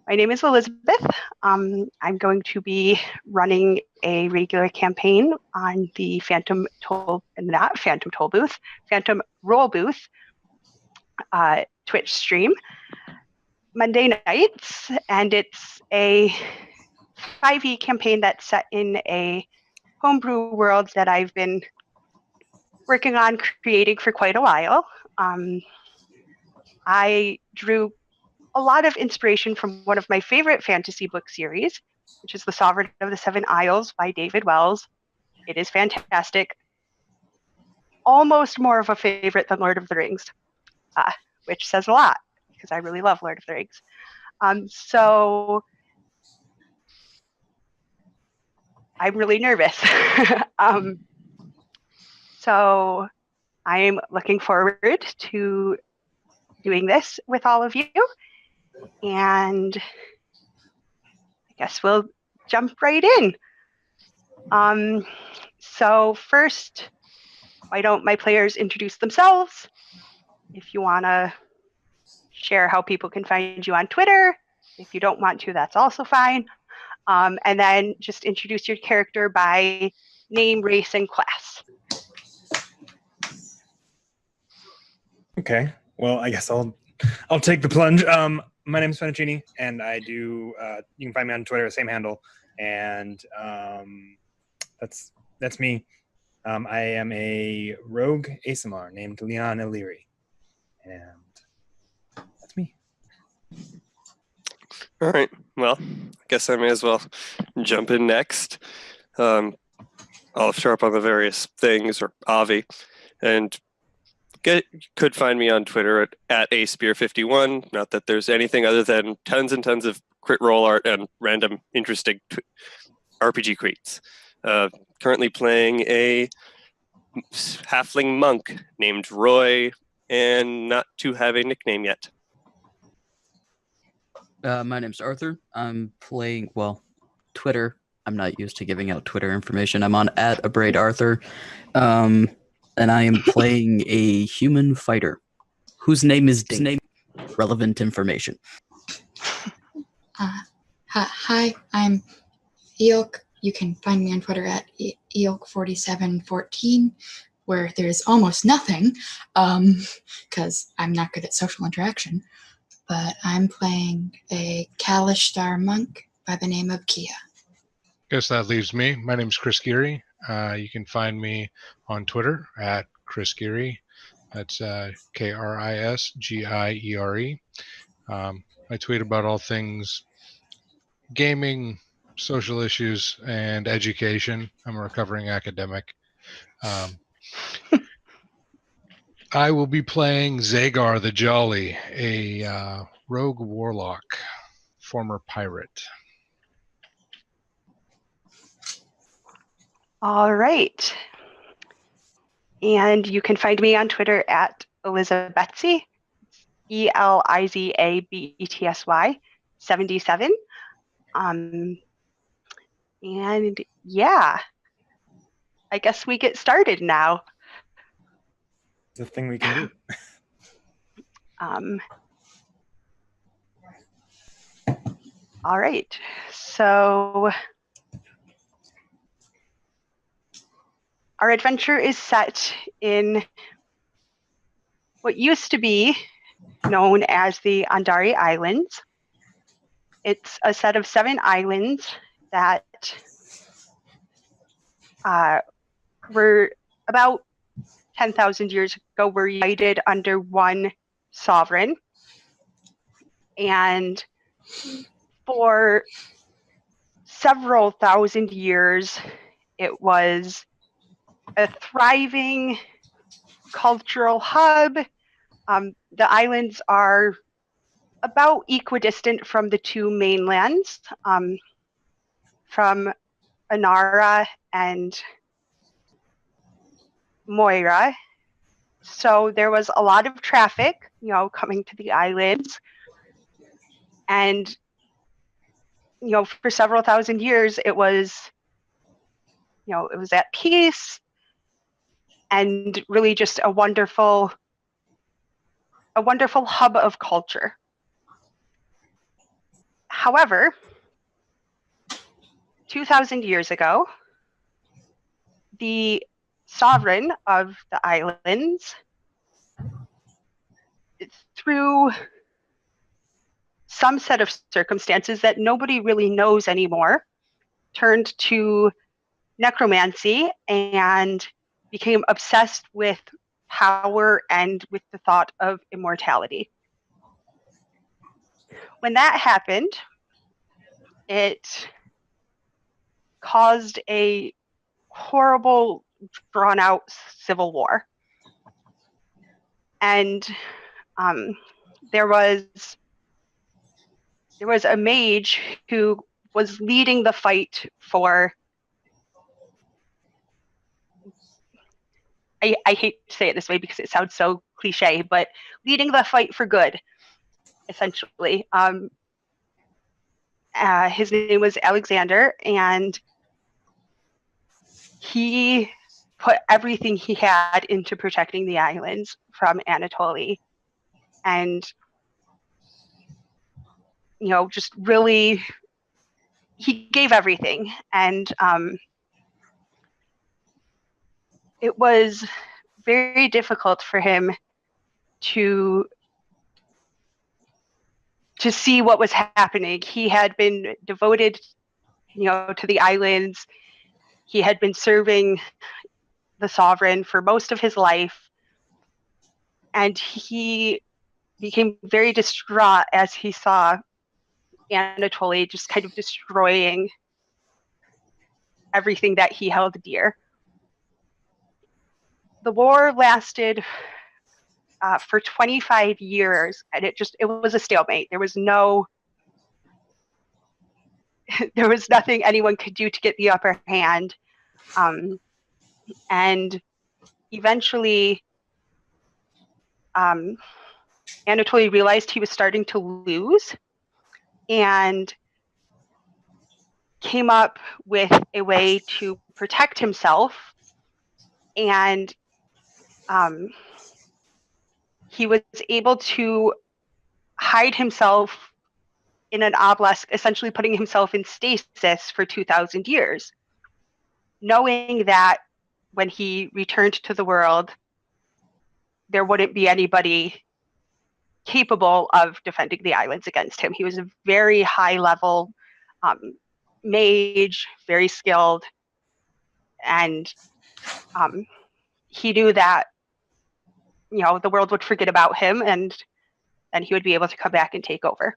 My name is Elizabeth. I'm going to be running a regular campaign on the Phantom Roll Booth Twitch stream Monday nights, and it's a 5e campaign that's set in a homebrew world that I've been working on creating for quite a while. I drew a lot of inspiration from one of my favorite fantasy book series, which is The Sovereign of the Seven Isles by David Wells. It is fantastic. Almost more of a favorite than Lord of the Rings, which says a lot because I really love Lord of the Rings. So I'm really nervous. So I'm looking forward to doing this with all of you. And I guess we'll jump right in. So first, why don't my players introduce themselves? If you want to share how people can find you on Twitter. If you don't want to, that's also fine. And then just introduce your character by name, race, and class. Okay. Well, I guess I'll take the plunge. My name is Fettuccini, and I do. You can find me on Twitter, same handle, and that's me. I am a rogue ASMR named Leon Illyri, and that's me. All right. Well, I guess I may as well jump in next. I'll show up on the various things, or Avi, and could find me on Twitter at aspear51. Not that there's anything other than tons and tons of crit roll art and random interesting RPG creates. Currently playing a halfling monk named Roy, and not to have a nickname yet. My name's Arthur. I'm playing, Twitter. I'm not used to giving out Twitter information. I'm on @AbraidArthur. And I am playing a human fighter whose name is Dave. Relevant information. Hi, I'm Eok. You can find me on Twitter at Eok4714, where there's almost nothing, because I'm not good at social interaction. But I'm playing a Kalishtar monk by the name of Kia. Guess that leaves me. My name's Chris Geary. You can find me on Twitter at Chris Geary. That's KrisGiere. I tweet about all things gaming, social issues, and education. I'm a recovering academic. I will be playing Zagar the Jolly, a rogue warlock, former pirate. All right. And you can find me on Twitter at Elizabethsy, ELIZABETSY 77. And yeah, I guess we get started now. It's a thing we can do. All right. So our adventure is set in what used to be known as the Andari Islands. It's a set of 7 islands that were about 10,000 years ago were united under one sovereign. And for several thousand years, it was a thriving cultural hub. The islands are about equidistant from the 2 mainlands, from Anara and Moira. So there was a lot of traffic, coming to the islands. And, for several thousand years, it was at peace and really just a wonderful hub of culture. However, 2,000 years ago, the sovereign of the islands, through some set of circumstances that nobody really knows anymore, turned to necromancy and became obsessed with power and with the thought of immortality. When that happened, it caused a horrible, drawn-out civil war. And there was a mage who was leading the fight for, I hate to say it this way because it sounds so cliche, but leading the fight for good, essentially. His name was Alexander, and he put everything he had into protecting the islands from Anatoly. And, just really, he gave everything. And it was very difficult for him to see what was happening. He had been devoted, to the islands. He had been serving the sovereign for most of his life. And he became very distraught as he saw Anatoly just kind of destroying everything that he held dear. The war lasted for 25 years, and it was a stalemate. There was nothing anyone could do to get the upper hand. And eventually, Anatoly realized he was starting to lose and came up with a way to protect himself. And he was able to hide himself in an obelisk, essentially putting himself in stasis for 2,000 years, knowing that when he returned to the world, there wouldn't be anybody capable of defending the islands against him. He was a very high-level mage, very skilled, and he knew that the world would forget about him, and then he would be able to come back and take over.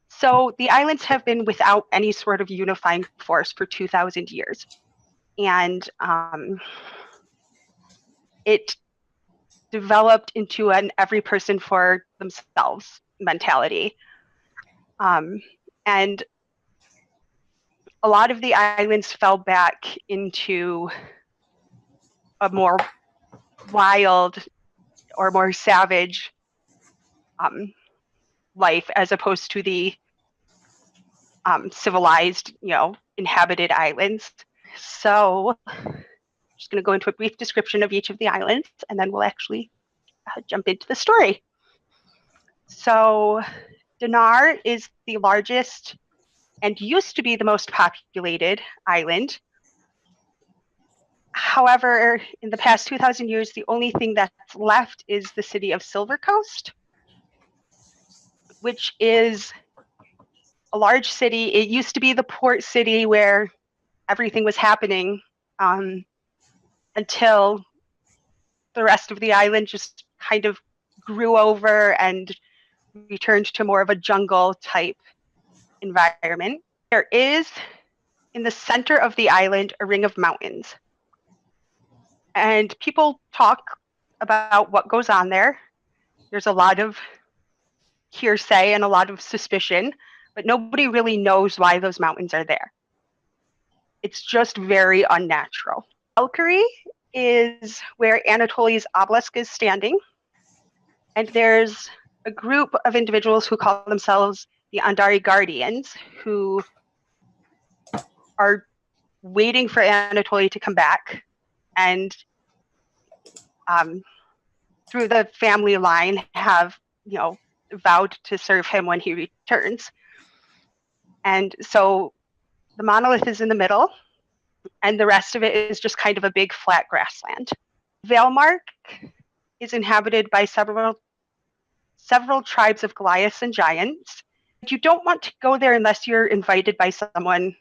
So the islands have been without any sort of unifying force for 2,000 years. And it developed into an every person for themselves mentality. And a lot of the islands fell back into a more wild or more savage life, as opposed to the civilized, inhabited islands. So I'm just going to go into a brief description of each of the islands, and then we'll actually jump into the story. So Dinar is the largest and used to be the most populated island. However, in the past 2,000 years, the only thing that's left is the city of Silver Coast, which is a large city. It used to be the port city where everything was happening until the rest of the island just kind of grew over and returned to more of a jungle type environment. There is, in the center of the island, a ring of mountains. And people talk about what goes on there. There's a lot of hearsay and a lot of suspicion, but nobody really knows why those mountains are there. It's just very unnatural. Valkyrie is where Anatoly's obelisk is standing. And there's a group of individuals who call themselves the Andari Guardians, who are waiting for Anatoly to come back, and through the family line have, vowed to serve him when he returns. And so the monolith is in the middle, and the rest of it is just kind of a big flat grassland. Valemark is inhabited by several tribes of Goliaths and giants. You don't want to go there unless you're invited by someone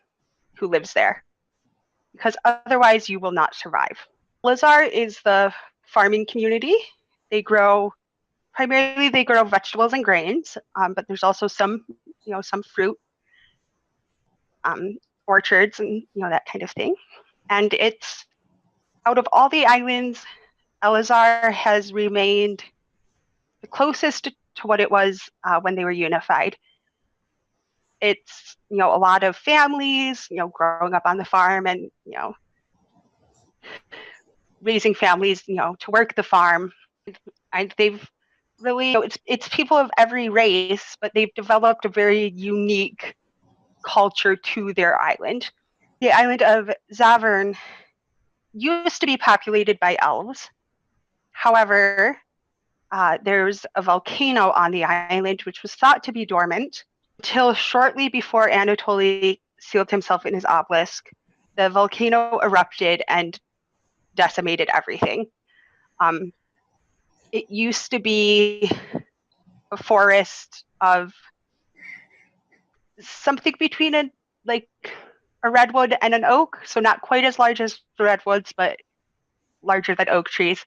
who lives there, because otherwise you will not survive. Lazar is the farming community. Primarily they grow vegetables and grains, but there's also some fruit, orchards, and that kind of thing. And it's out of all the islands, Elazar has remained the closest to what it was when they were unified. It's a lot of families growing up on the farm and raising families to work the farm, and they've really it's people of every race, but they've developed a very unique culture to their island. The island of Zavern used to be populated by elves. However, there's a volcano on the island which was thought to be dormant until shortly before Anatoly sealed himself in his obelisk. The volcano erupted and decimated everything. It used to be a forest of something between a redwood and an oak, so not quite as large as the redwoods, but larger than oak trees.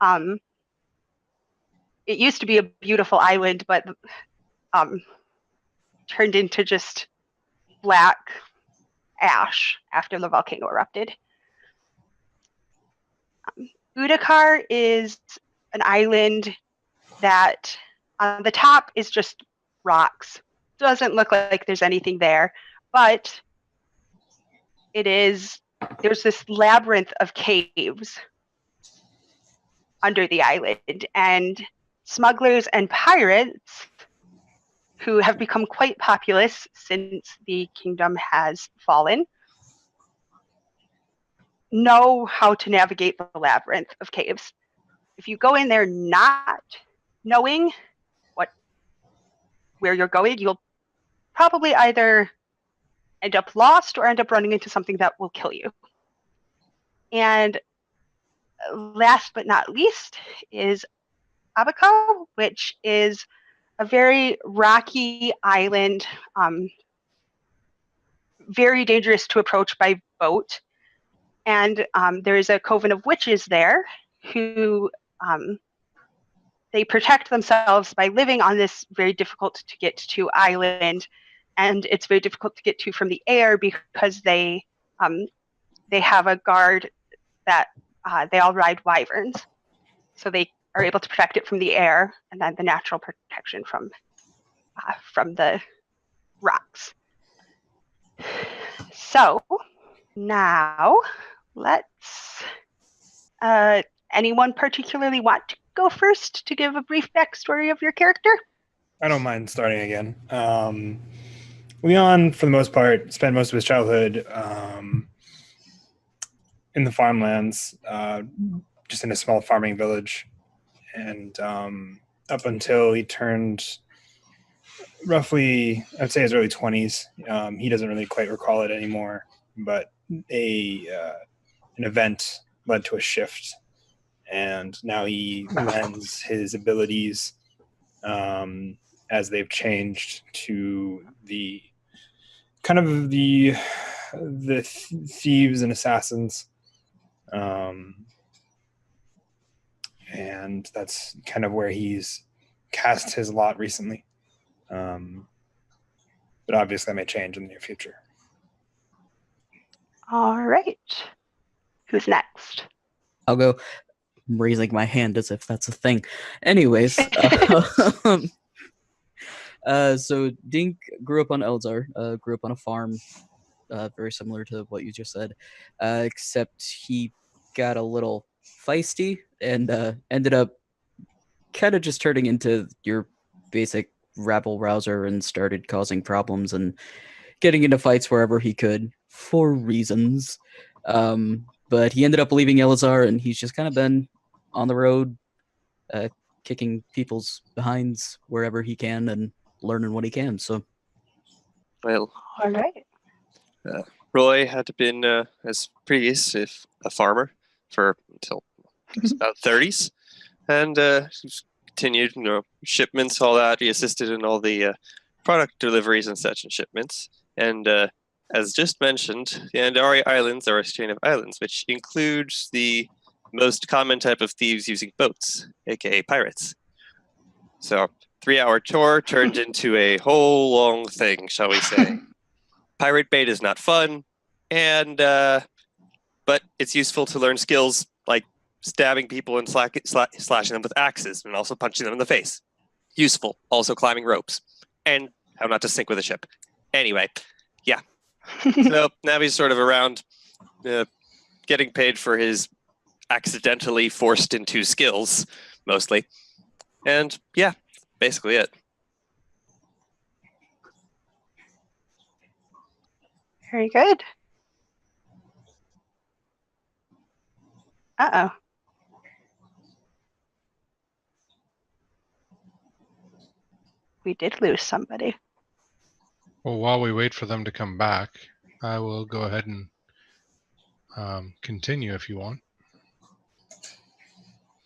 It used to be a beautiful island, but turned into just black ash after the volcano erupted. Udakar is an island that on the top is just rocks. Doesn't look like there's anything there, but there's this labyrinth of caves under the island, and smugglers and pirates who have become quite populous since the kingdom has fallen know how to navigate the labyrinth of caves. If you go in there not knowing where you're going, you'll probably either end up lost or end up running into something that will kill you. And last but not least is Abaco, which is a very rocky island, very dangerous to approach by boat. And there is a coven of witches there who they protect themselves by living on this very difficult to get to island, and it's very difficult to get to from the air because they have a guard that they all ride wyverns, so they are able to protect it from the air, and then the natural protection from the rocks. So now let's. Anyone particularly want to go first to give a brief backstory of your character? I don't mind starting again. Leon, for the most part, spent most of his childhood in the farmlands, just in a small farming village. And up until he turned roughly, I'd say his early 20s, he doesn't really quite recall it anymore, but an event led to a shift. And now he lends his abilities as they've changed to the kind of the thieves and assassins, and that's kind of where he's cast his lot recently. But obviously that may change in the near future. All right. Who's next? I'll go. I'm raising my hand as if that's a thing. Anyways, so Dink grew up on Elzar, grew up on a farm, very similar to what you just said, except he got a little feisty and ended up kind of just turning into your basic rabble rouser and started causing problems and getting into fights wherever he could for reasons. But he ended up leaving Elazar, and he's just kind of been on the road, kicking people's behinds wherever he can and learning what he can. So, Well, All right. Roy had been, as previous, if a farmer for until I guess, about 30s, and he's continued, shipments, all that. He assisted in all the product deliveries and such and shipments. And as just mentioned, the Andari Islands are a chain of islands, which includes the most common type of thieves using boats, aka pirates. So, 3-hour tour turned into a whole long thing, shall we say. Pirate bait is not fun, and but it's useful to learn skills like stabbing people and slashing them with axes, and also punching them in the face. Useful. Also climbing ropes, and how not to sink with a ship. Anyway, yeah. So now he's sort of around, getting paid for his accidentally forced into skills, mostly. And yeah, basically it. Very good. Uh-oh. We did lose somebody. Well, while we wait for them to come back, I will go ahead and continue if you want.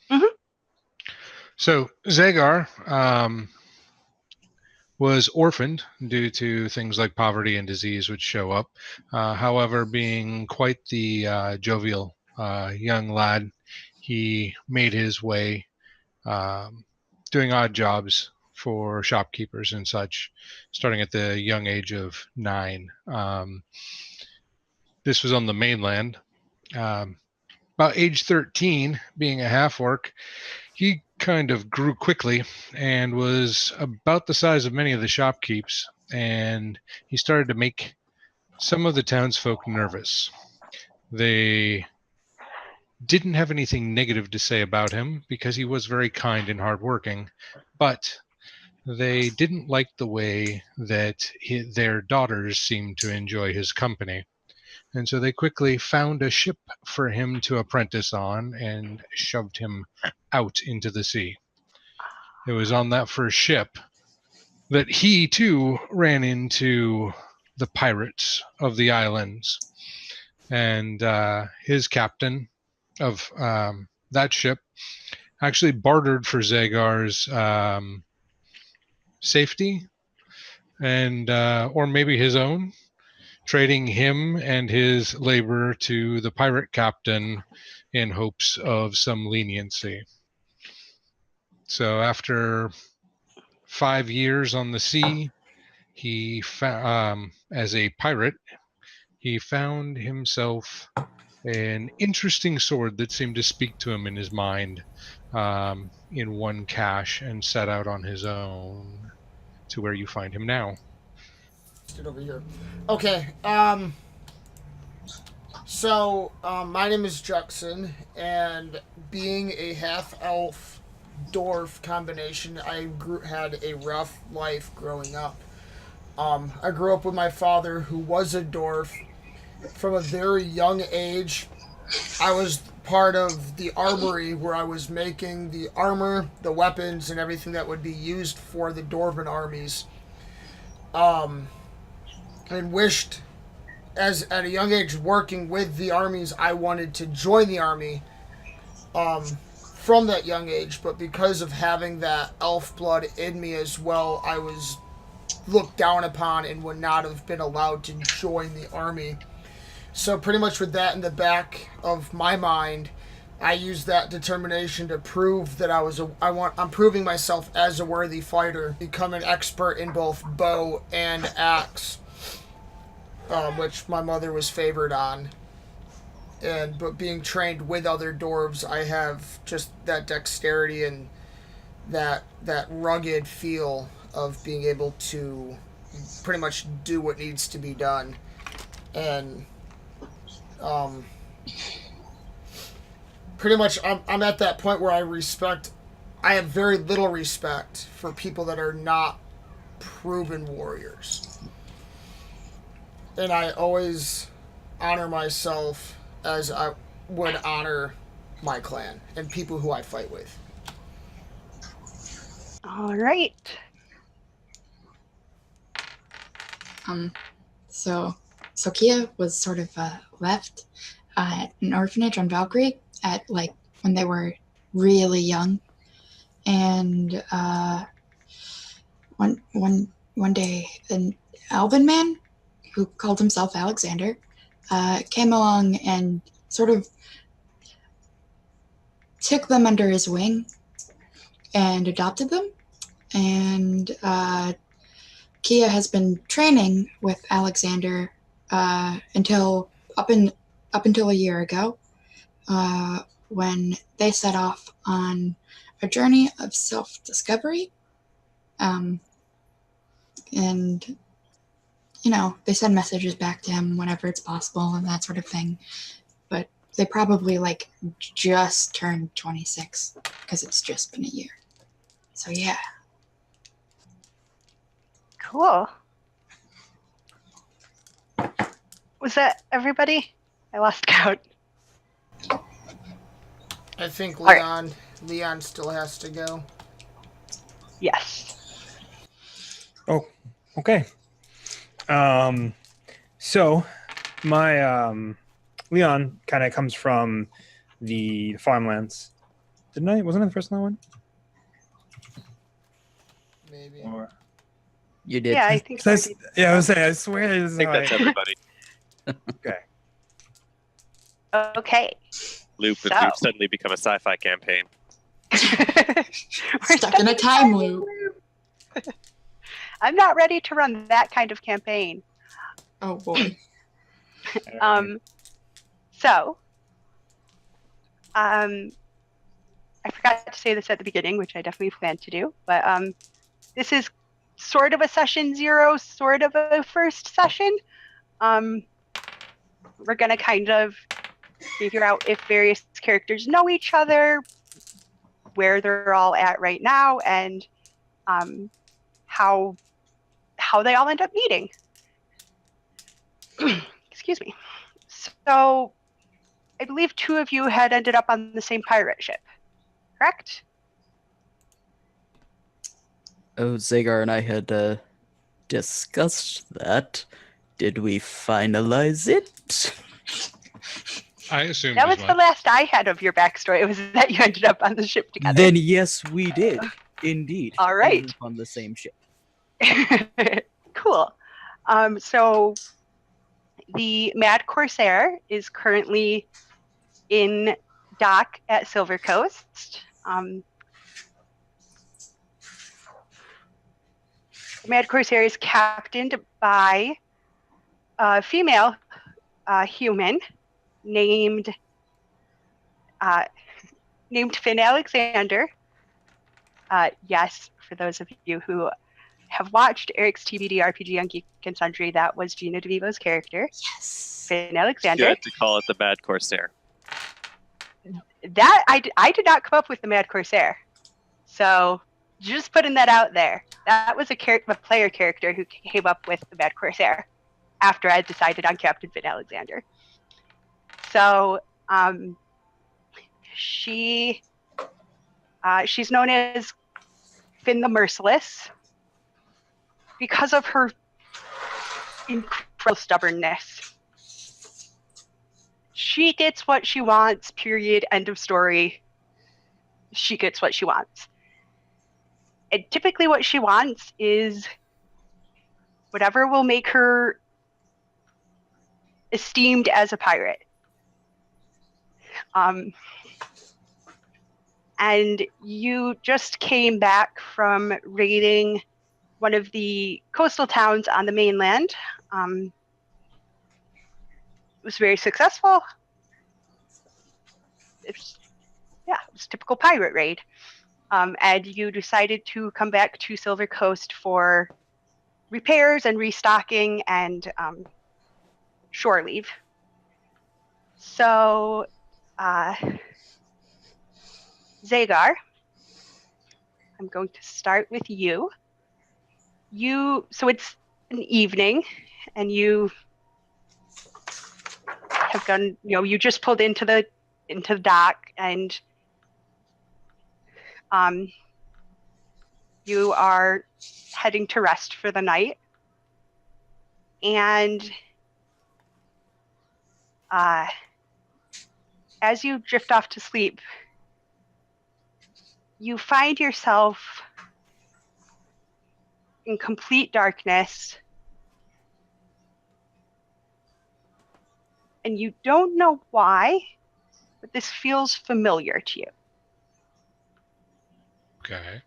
Mhm. So Zagar was orphaned due to things like poverty and disease which show up. However, being quite the jovial young lad, he made his way doing odd jobs for shopkeepers and such, starting at the young age of 9. This was on the mainland. About age 13, being a half-orc, he kind of grew quickly and was about the size of many of the shopkeepers, and he started to make some of the townsfolk nervous. They didn't have anything negative to say about him because he was very kind and hardworking, but they didn't like the way that their daughters seemed to enjoy his company. And so they quickly found a ship for him to apprentice on and shoved him out into the sea. It was on that first ship that he too ran into the pirates of the islands. And his captain of that ship actually bartered for Zagar's safety and or maybe his own, trading him and his labor to the pirate captain in hopes of some leniency. So after 5 years on the sea, he as a pirate, he found himself an interesting sword that seemed to speak to him in his mind in one cache, and set out on his own to where you find him now. Over here. Okay. So my name is Jackson, and being a half-elf dwarf combination, I had a rough life growing up. I grew up with my father, who was a dwarf. From a very young age, I was part of the armory where I was making the armor, the weapons, and everything that would be used for the dwarven armies. And wished, as at a young age, working with the armies, I wanted to join the army from that young age. But because of having that elf blood in me as well, I was looked down upon and would not have been allowed to join the army. So pretty much with that in the back of my mind, I used that determination to prove that I'm proving myself as a worthy fighter, become an expert in both bow and axe. Which my mother was favored on, but being trained with other dwarves, I have just that dexterity and that rugged feel of being able to pretty much do what needs to be done, and pretty much I'm at that point where I have very little respect for people that are not proven warriors. And I always honor myself as I would honor my clan and people who I fight with. All right. So Kia was sort of left at an orphanage on Valkyrie at like when they were really young, and one day an Alvin man who called himself Alexander came along and sort of took them under his wing and adopted them. And Kia has been training with Alexander until up until a year ago, when they set off on a journey of self-discovery. And they send messages back to him whenever it's possible and that sort of thing. But they probably like just turned 26 because it's just been a year. So yeah. Cool. Was that everybody? I lost count. I think right. Leon still has to go. Yes. Oh, okay. So my Leon kind of comes from the farmlands. Didn't I? Wasn't I the first one? Maybe. Or You did. Yeah, I think so. I was saying. I swear. This is I think how that's everybody. Okay. Okay. Loop, and So. we've suddenly become a sci-fi campaign. We're Stuck in a time loop. I'm not ready to run that kind of campaign. Oh boy. So, I forgot to say this at the beginning, which I definitely plan to do, but this is sort of a session 0, sort of a first session. We're going to kind of figure out if various characters know each other, where they're all at right now, and how they all end up meeting. Excuse me. So I believe 2 of you had ended up on the same pirate ship, correct? Oh, Zagar and I had discussed that. Did we finalize it? I assumed That as was the much. last I had of your backstory. It was that you ended up on the ship together. Then yes, we did. Indeed. All right. Ended up on the same ship. Cool. So the Mad Corsair is currently in dock at Silver Coast. The Mad Corsair is captained by a female human named Finn Alexander. Yes, for those of you who have watched Eric's TBD RPG on Geek and Sundry, that was Gina DeVivo's character. Yes. Finn You Alexander. had to call it the Bad Corsair. That I did not come up with the Mad Corsair. So just putting that out there. That was a player character who came up with the Mad Corsair after I decided on Captain Finn Alexander. So she's known as Finn the Merciless because of her incredible stubbornness. She gets what she wants, period, end of story. She gets what she wants. And typically what she wants is whatever will make her esteemed as a pirate. And you just came back from raiding one of the coastal towns on the mainland. It was very successful. It was a typical pirate raid. And you decided to come back to Silver Coast for repairs and restocking and shore leave. So, Zagar, I'm going to start with you. So it's an evening, and you have done, you just pulled into the dock, and you are heading to rest for the night. And as you drift off to sleep, you find yourself in complete darkness, and you don't know why, but this feels familiar to you. Okay.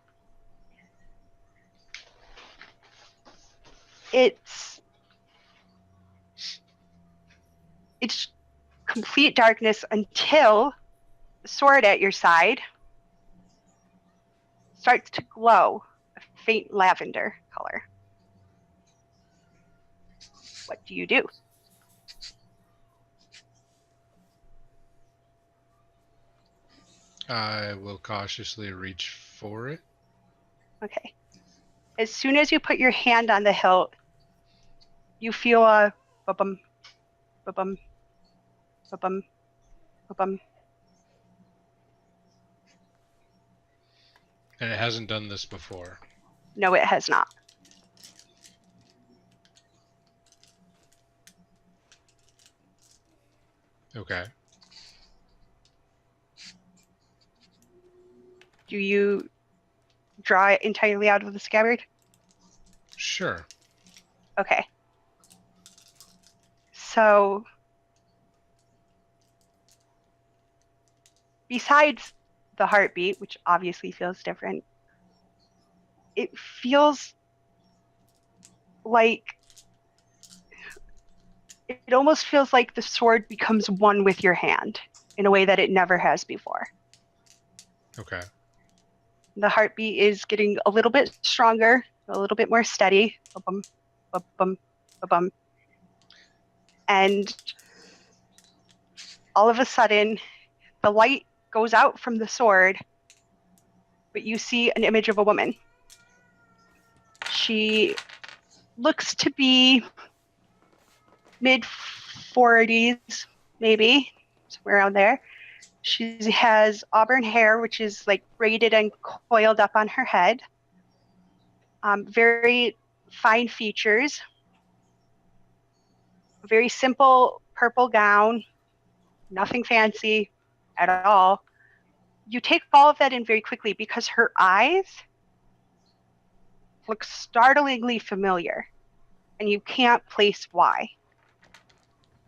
It's complete darkness until the sword at your side starts to glow a faint lavender color. What do you do? I will cautiously reach for it. Okay. As soon as you put your hand on the hilt, you feel a ba-bum, ba-bum, ba-bum, ba-bum. And it hasn't done this before. No, it has not. Okay. Do you draw it entirely out of the scabbard? Sure. Okay. So, besides the heartbeat, which obviously feels different, it feels like it almost feels like the sword becomes one with your hand in a way that it never has before. Okay. The heartbeat is getting a little bit stronger, a little bit more steady. Ba-bum, ba-bum, ba-bum. And all of a sudden, the light goes out from the sword, but you see an image of a woman. She looks to be mid 40s, maybe, somewhere around there. She has auburn hair, which is like braided and coiled up on her head. Very fine features. Very simple purple gown, nothing fancy at all. You take all of that in very quickly because her eyes look startlingly familiar, and you can't place why.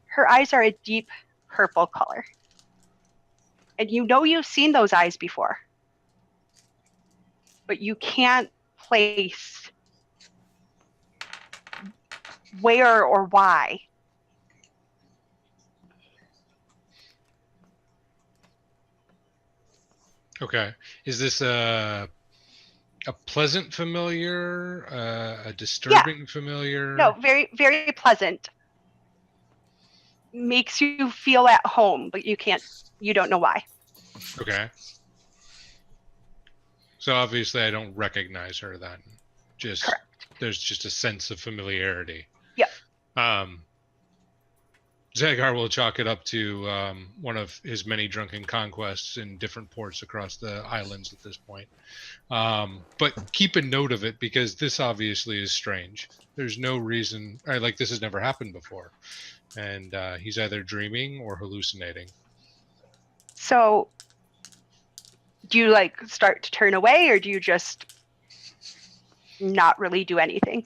Her eyes are a deep purple color. And you know you've seen those eyes before, but you can't place where or why. Okay. Is this a pleasant familiar, a disturbing familiar? No, very, very pleasant. Makes you feel at home, but you don't know why. Okay. So obviously I don't recognize her then. Correct. There's just a sense of familiarity. Yep. Zagar will chalk it up to one of his many drunken conquests in different ports across the islands at this point. But keep a note of it because this obviously is strange. There's no reason, like this has never happened before. And he's either dreaming or hallucinating. So do you like start to turn away, or do you just not really do anything?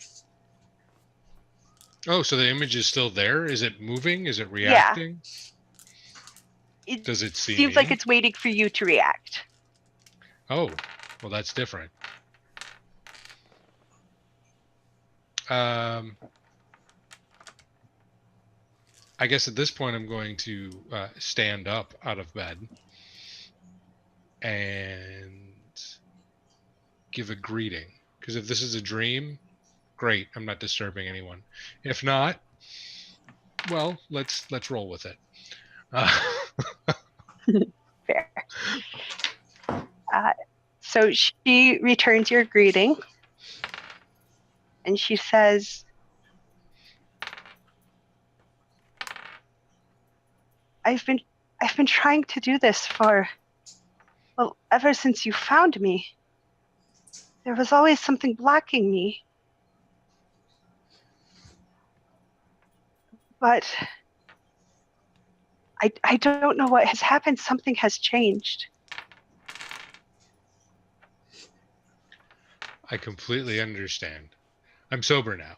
Oh, so the image is still there? Is it moving? Is it reacting? Yeah. Does it see seems me? like it's waiting for you to react. Oh, well, that's different. I guess at this point I'm going to stand up out of bed and give a greeting. Because if this is a dream, great, I'm not disturbing anyone. If not, well, let's roll with it. Fair. So she returns your greeting, and she says, I've been trying to do this ever since you found me. There was always something blocking me. but I don't know what has happened. Something has changed. I completely understand. I'm sober now.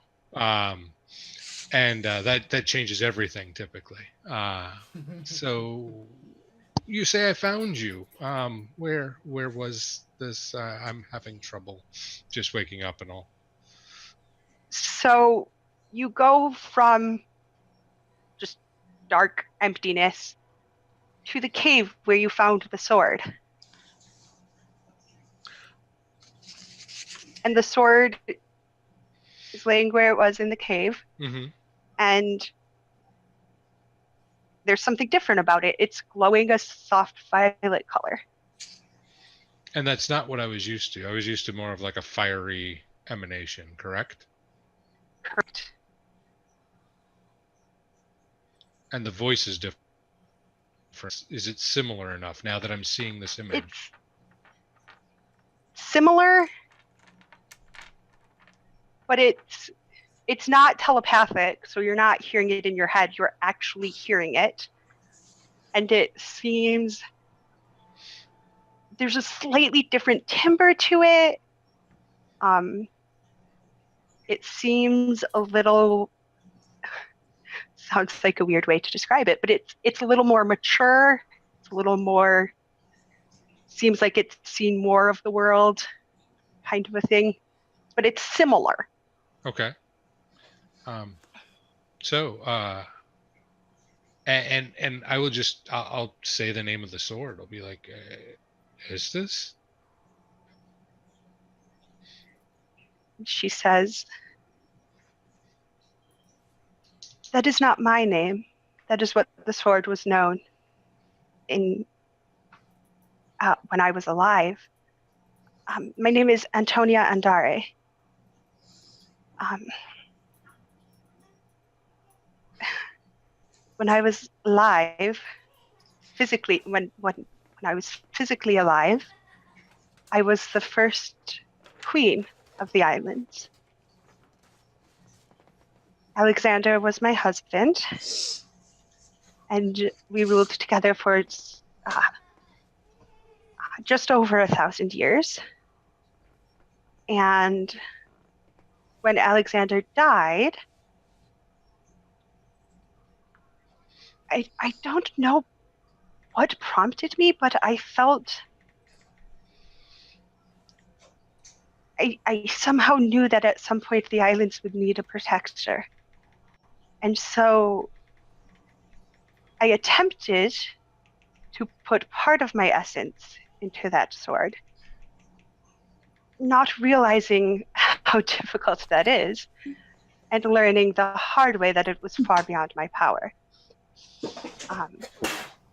And that changes everything typically. So you say I found you. Where was this? I'm having trouble just waking up and all. So you go from just dark emptiness to the cave where you found the sword. And the sword is laying where it was in the cave. Mm-hmm. And there's something different about it. It's glowing a soft violet color. And that's not what I was used to. I was used to more of like a fiery emanation, correct? Correct. And the voice is different. Is it similar enough now that I'm seeing this image? It's similar, but it's not telepathic, so you're not hearing it in your head. You're actually hearing it. And it seems there's a slightly different timbre to it. It seems a little, sounds like a weird way to describe it, but it's a little more mature. It's a little more, seems like it's seen more of the world, kind of a thing. But it's similar. Okay. So, and I will just I'll say the name of the sword. I'll be like, is this? She says, "That is not my name. That is what the sword was known in when I was alive. My name is Antonia Andari. When I was alive, physically, when I was physically alive, I was the first queen of the islands. Alexander was my husband, and we ruled together for just over 1,000 years. And when Alexander died, I don't know what prompted me, but I felt I somehow knew that at some point the islands would need a protector. And so I attempted to put part of my essence into that sword, not realizing how difficult that is, and learning the hard way that it was far beyond my power.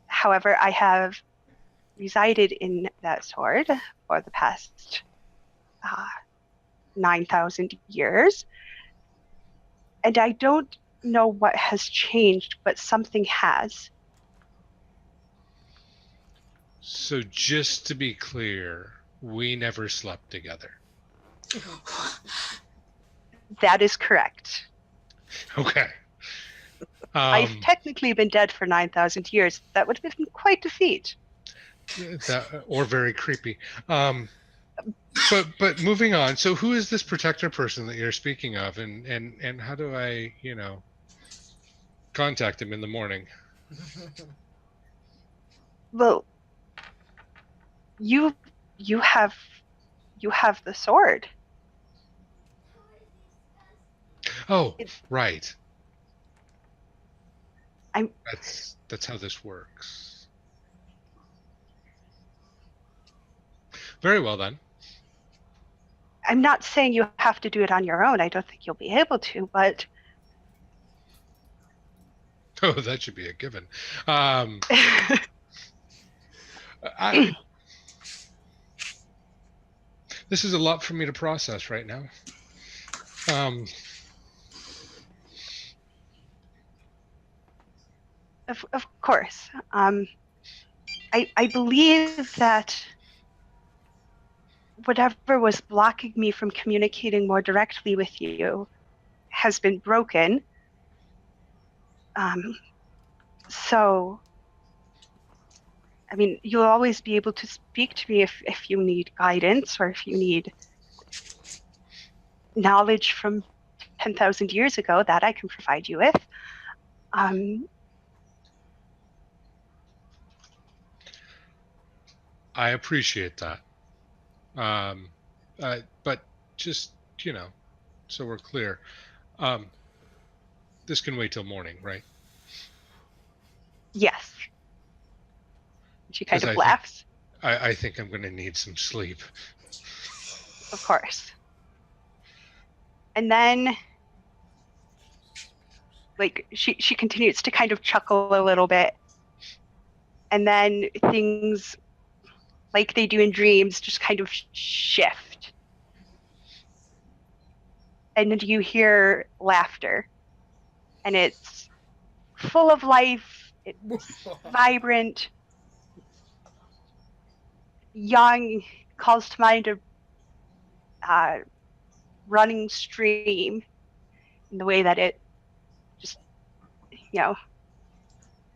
However, I have resided in that sword for the past 9,000 years, and I don't know what has changed, but something has. So just to be clear, we never slept together. That is correct. Okay. I've technically been dead for 9,000 years. That would have been quite a feat. Or very creepy. But moving on. So who is this protector person that you're speaking of, and how do I, contact him in the morning? Well, you have the sword. Oh, right. That's how this works. Very well then. I'm not saying you have to do it on your own. I don't think you'll be able to, but Oh, that should be a given. This is a lot for me to process right now. Of course. I believe that whatever was blocking me from communicating more directly with you has been broken. So, I mean, you'll always be able to speak to me if you need guidance or if you need knowledge from 10,000 years ago that I can provide you with. I appreciate that. But just, so we're clear, this can wait till morning, right? Yes. She kind Because of laughs. I think I'm going to need some sleep. Of course. And then, like, she continues to kind of chuckle a little bit. And then things, like they do in dreams, just kind of shift. And you hear laughter. And it's full of life. It's vibrant, young, calls to mind a running stream in the way that it just,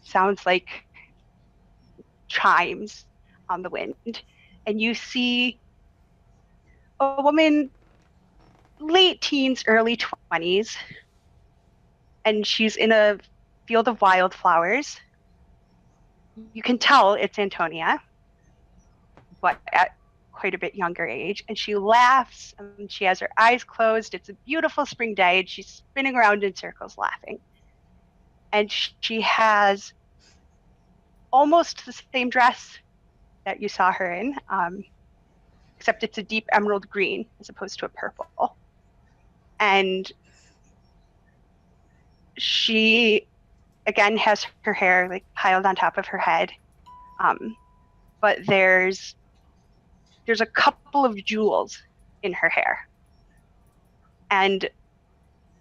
sounds like chimes on the wind. And you see a woman, late teens, early 20s, and she's in a field of wildflowers. You can tell it's Antonia, but at quite a bit younger age. And she laughs and she has her eyes closed. It's a beautiful spring day and she's spinning around in circles laughing. And she has almost the same dress that you saw her in, except it's a deep emerald green as opposed to a purple. And she, again, has her hair like piled on top of her head. But there's a couple of jewels in her hair. And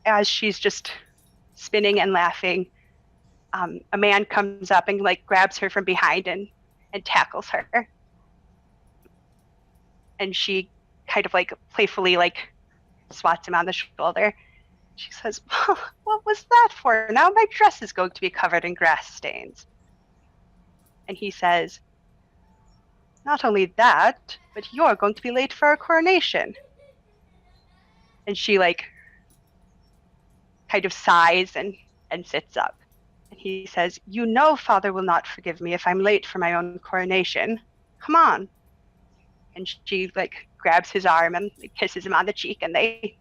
as she's just spinning and laughing, a man comes up and like grabs her from behind and tackles her. And she kind of like playfully like swats him on the shoulder. She says, well, what was that for? Now my dress is going to be covered in grass stains. And he says, not only that, but you're going to be late for our coronation. And she like kind of sighs and sits up. And he says, you know Father will not forgive me if I'm late for my own coronation. Come on. And she like grabs his arm and kisses him on the cheek, and they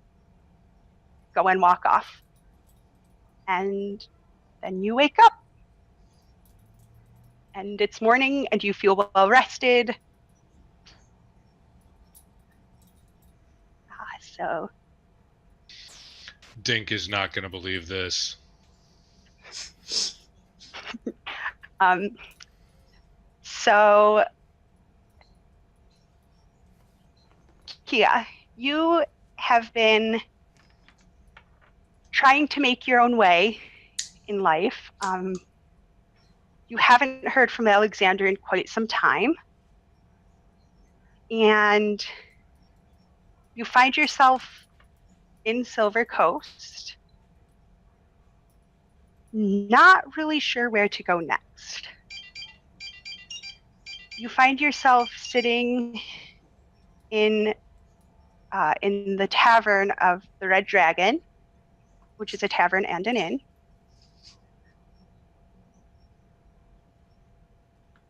go and walk off. And then you wake up. And it's morning and you feel well rested. So Dink is not going to believe this. So Kia, you have been trying to make your own way in life. You haven't heard from Alexander in quite some time. And you find yourself in Silver Coast, not really sure where to go next. You find yourself sitting in the tavern of the Red Dragon, which is a tavern and an inn.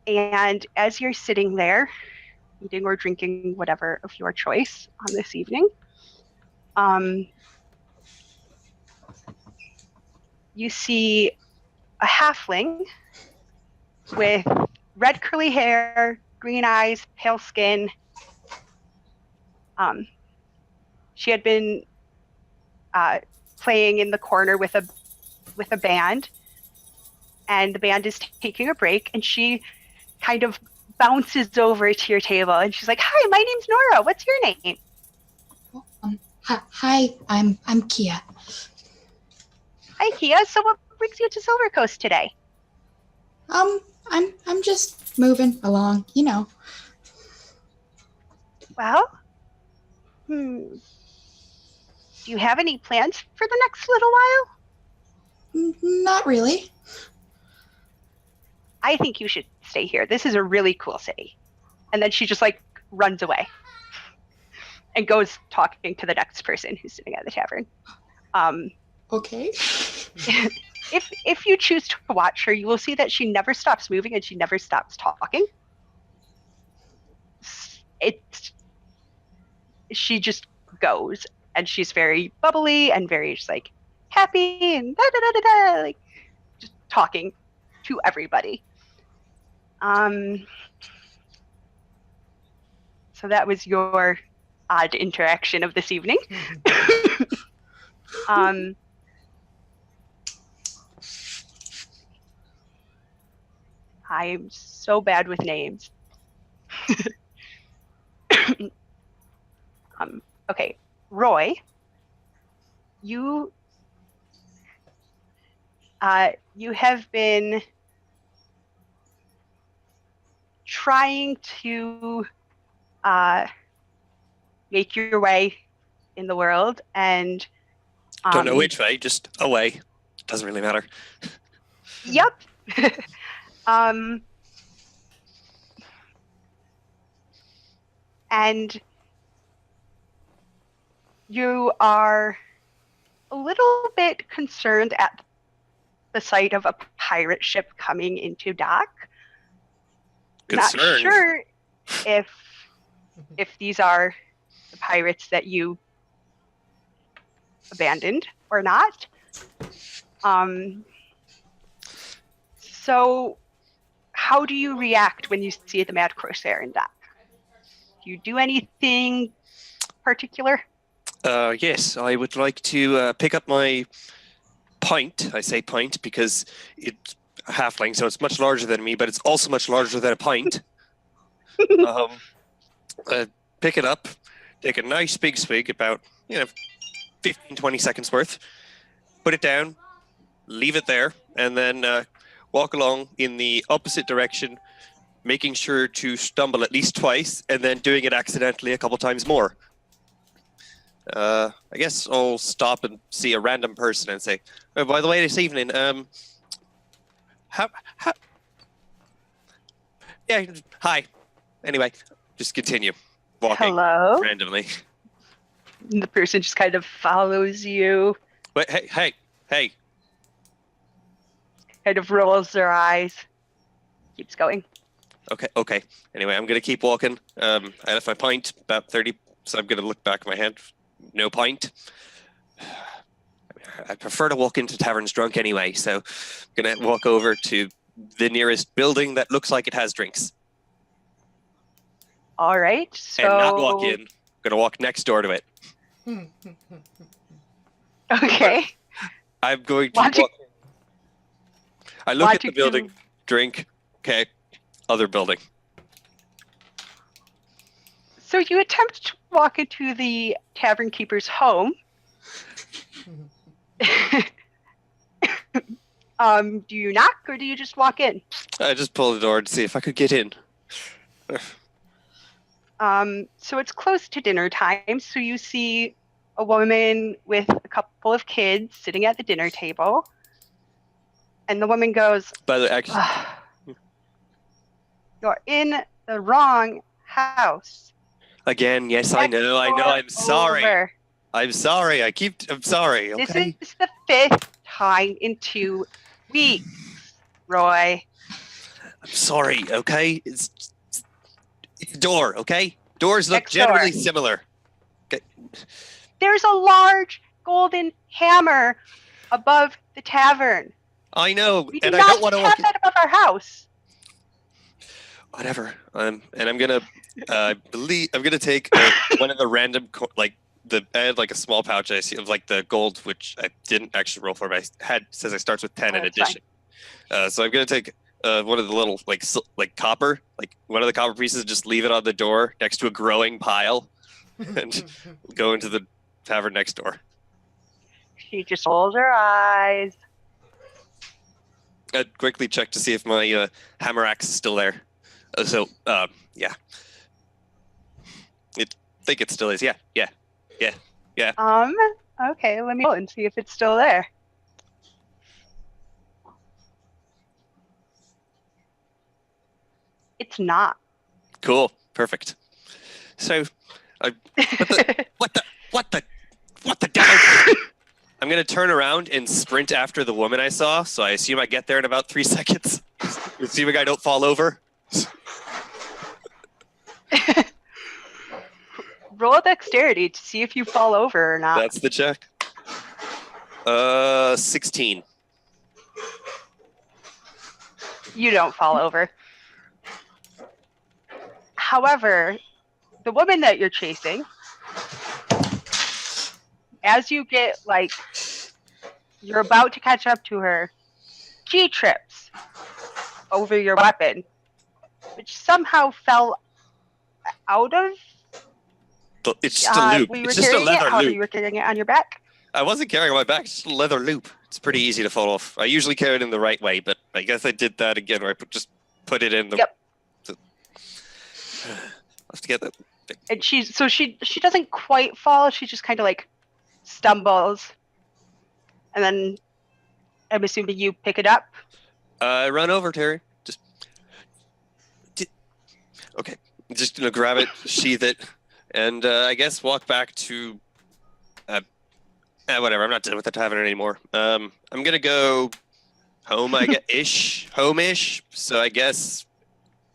And as you're sitting there, eating or drinking whatever of your choice on this evening, you see a halfling with red curly hair, green eyes, pale skin. She had been playing in the corner with a band, and the band is taking a break, and she kind of bounces over to your table, and she's like, "Hi, my name's Nora. What's your name?" Hi, I'm Kia. Hi, Kia. So what brings you to Silver Coast today? I'm just moving along, Well, do you have any plans for the next little while? Not really. I think you should stay here. This is a really cool city. And then she just like runs away and goes talking to the next person who's sitting at the tavern. Okay. If you choose to watch her, you will see that she never stops moving and she never stops talking. She just goes, and she's very bubbly and very just like happy and da da da da da, like just talking to everybody. So that was your odd interaction of this evening. I'm so bad with names. Okay, Roy, you have been trying to make your way in the world, and Don't know which way, just away. Doesn't really matter. Yep. And you are a little bit concerned at the sight of a pirate ship coming into dock. Concerned. Not sure if these are the pirates that you abandoned or not. So how do you react when you see the Mad Corsair in dock? Do you do anything particular? Yes, I would like to pick up my pint. I say pint because it's a halfling, so it's much larger than me, but it's also much larger than a pint. Pick it up, take a nice big swig, about 15, 20 seconds worth, put it down, leave it there, and then walk along in the opposite direction, making sure to stumble at least twice, and then doing it accidentally a couple times more. I guess I'll stop and see a random person and say, "Oh, by the way, this evening, yeah, hi." Anyway, just continue walking Hello? randomly. And the person just kind of follows you, Wait, hey. kind of rolls their eyes, keeps going. Okay. Anyway, I'm gonna keep walking. I left my pint about 30, so I'm gonna look back at my hand. No pint. I prefer to walk into taverns drunk anyway, so I'm gonna walk over to the nearest building that looks like it has drinks. All right, so... And not walk in. I'm gonna walk next door to it. Okay. I'm going to Logic- walk. I look at logic the building, to- drink. Okay, other building. So you attempt to walk into the tavern keeper's home. Do you knock or do you just walk in? I just pulled the door to see if I could get in. So it's close to dinner time, so you see a woman with a couple of kids sitting at the dinner table. And the woman goes, By the way, actually, "You're in the wrong house. again, yes, I know. I'm sorry. Over. I'm sorry. I'm sorry. Okay. This is the 5th time in 2 weeks, Roy. I'm sorry. Okay. It's door. Okay. Doors look Next door. generally similar. Okay. There's a large golden hammer above the tavern. I know, We do and I not don't want to walk. have that above our house." Whatever. And I'm gonna I'm gonna take one of the random I had like a small pouch I see of like the gold, which I didn't actually roll for, but I had says it starts with 10 in That's addition. So I'm gonna take one of the little like copper, like one of the copper pieces, just leave it on the door next to a growing pile, and go into the tavern next door. She just rolls her eyes. I'd quickly check to see if my hammer axe is still there. Yeah. I think it still is. Yeah. Okay, let me go and see if it's still there. It's not. Cool. Perfect. So, what the devil? I'm going to turn around and sprint after the woman I saw, so I assume I get there in about 3 seconds. Assuming I don't fall over. Roll dexterity to see if you fall over or not. That's the check. 16. You don't fall over. However, the woman that you're chasing, as you get, like, you're about to catch up to her, she trips over your weapon, which somehow fell out of... It's just a loop. It's just a leather How loop. you were carrying it on your back? I wasn't carrying it on my back. It's just a leather loop. It's pretty easy to fall off. I usually carry it in the right way, but I guess I did that again where I just put it in the... Yep. I'll have to get that. And she doesn't quite fall. She just kind of like stumbles, and then I'm assuming you pick it up. Run over, Terry. Okay. Just gonna grab it, sheath it, and I guess walk back to. Whatever. I'm not dealing with the tavern anymore. I'm gonna go home. I guess home-ish. So I guess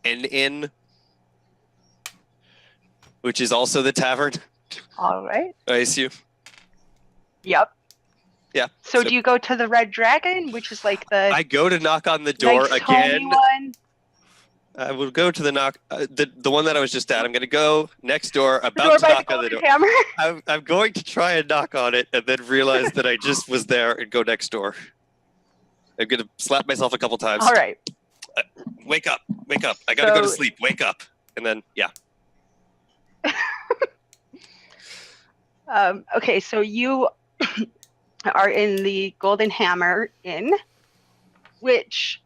an inn, which is also the tavern. All right. I assume. Yep. Yeah. So do you go to the Red Dragon, which is like the I go to knock on the door nice, again. one? I will go to the knock, the one that I was just at. I'm going to go next door, The about door to by knock the on the door. Hammer? I'm going to try and knock on it and then realize that I just was there and go next door. I'm going to slap myself a couple times. All right. Wake up. I got to go to sleep. Wake up. And then, yeah. Okay, so you are in the Golden Hammer Inn, which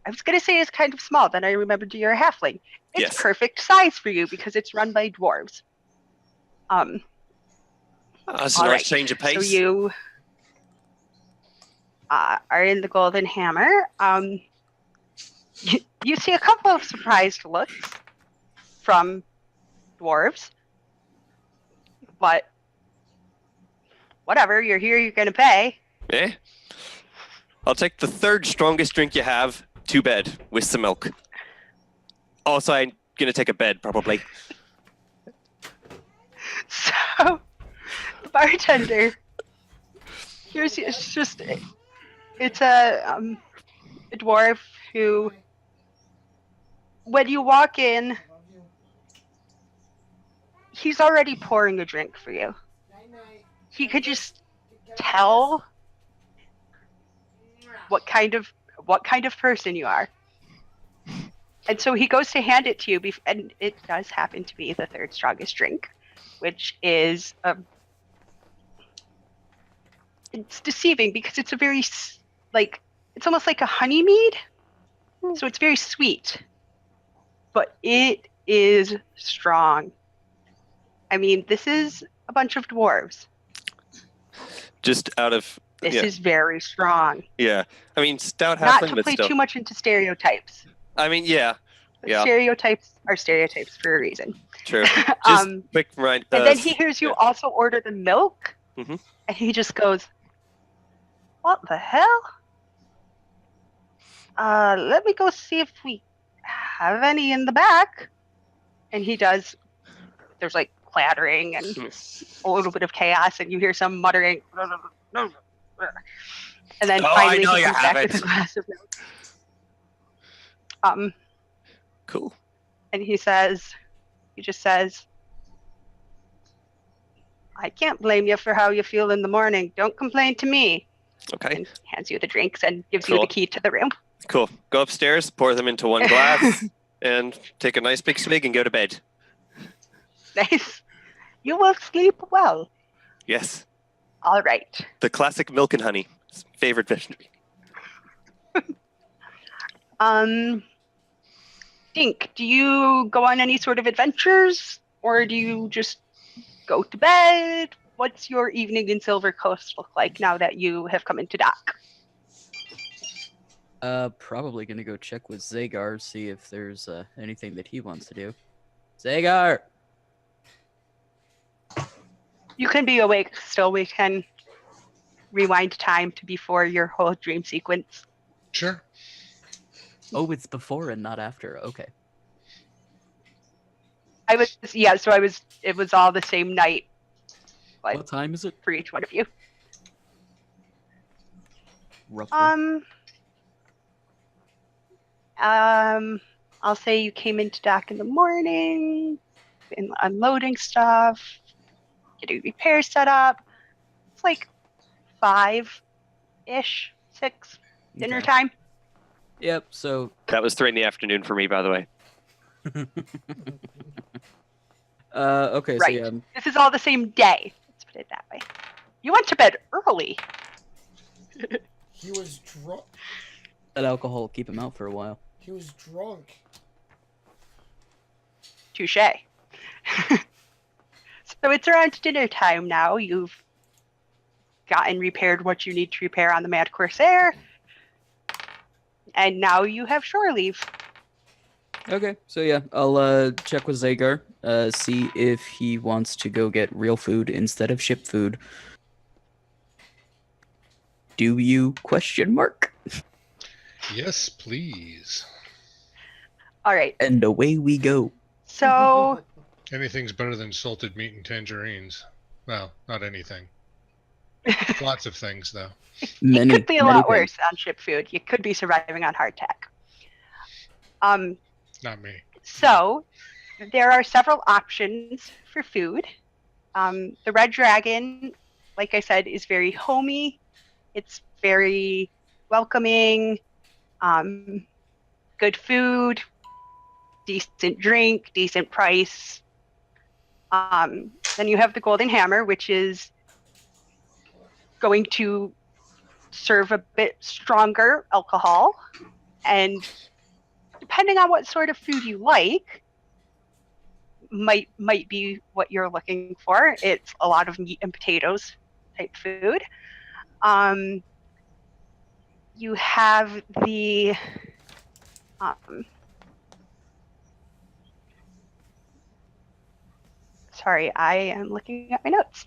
I was going to say is kind of small. Then I remembered you're a halfling. It's Yes. perfect size for you because it's run by dwarves. That's a all nice right. change of pace. So you are in the Golden Hammer. You see a couple of surprised looks from dwarves, but whatever, you're here, you're gonna pay. Yeah. I'll take the third strongest drink you have to bed with some milk. Also, I'm going to take a bed, probably. So the bartender, it's a dwarf who, when you walk in, he's already pouring a drink for you. He could just tell what kind of person you are. And so he goes to hand it to you, and it does happen to be the third strongest drink, which is it's deceiving because it's a very it's almost like a honey mead, so it's very sweet, but it is strong. I mean, this is a bunch of dwarves. Just out of... This is very strong. Yeah. I mean, stout Not halfling, to but play still. too much into stereotypes. I mean, yeah. But Yeah. stereotypes are stereotypes for a reason. True. Just quick remind. And then he hears you yeah. also order the milk, Mhm. and he just goes, "What the hell? Let me go see if we have any in the back." And he does. There's like clattering and a little bit of chaos, and you hear some muttering. And then Oh, finally I know he you comes have back with it. a glass of milk. Cool. And he just says, "I can't blame you for how you feel in the morning. Don't complain to me." Okay. And hands you the drinks and gives you Cool. the key to the room. Cool. Go upstairs, pour them into one glass, and take a nice big swig and go to bed. Nice. You will sleep well. Yes. All right. The classic milk and honey. Favorite vegetable. Dink, do you go on any sort of adventures, or do you just go to bed? What's your evening in Silver Coast look like now that you have come into dock? Probably gonna go check with Zagar, see if there's anything that he wants to do. Zagar! You can be awake still. We can rewind time to before your whole dream sequence. Sure. Oh, it's before and not after. Okay. It was all the same night. But What time is it? for each one of you. Roughly. I'll say you came into dock in the morning, been unloading stuff, getting repairs set up. It's like 5-ish, 6, dinner Okay. time. Yep, so That was 3 in the afternoon for me, by the way. okay, Right. so yeah. This is all the same day. Let's put it that way. You went to bed early. He was drunk. That alcohol will keep him out for a while. He was drunk. Touche. So it's around dinner time now. You've gotten repaired what you need to repair on the Mad Corsair. And now you have shore leave. Okay, so yeah, I'll check with Zagar, see if he wants to go get real food instead of ship food. Do you? Question mark. Yes, please. All right. And away we go. So Anything's better than salted meat and tangerines. Well, not anything. Lots of things, though. Many, it could be a many lot things. worse on ship food. You could be surviving on hardtack. Not me. So there are several options for food. The Red Dragon, like I said, is very homey. It's very welcoming. Good food, decent drink, decent price. Then you have the Golden Hammer, which is going to serve a bit stronger alcohol, and depending on what sort of food you like, might be what you're looking for. It's a lot of meat and potatoes type food. You have the sorry, I am looking at my notes.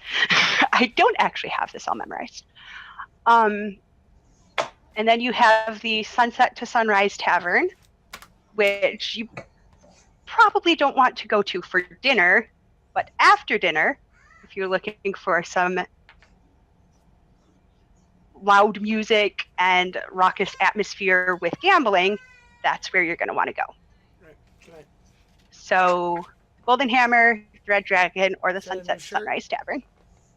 I don't actually have this all memorized. And then you have the Sunset to Sunrise Tavern, which you probably don't want to go to for dinner, but after dinner, if you're looking for some loud music and raucous atmosphere with gambling, that's where you're going to want to go. Right. So, Golden Hammer, Red Dragon, or the Is that a new Sunset shirt? Sunrise Tavern.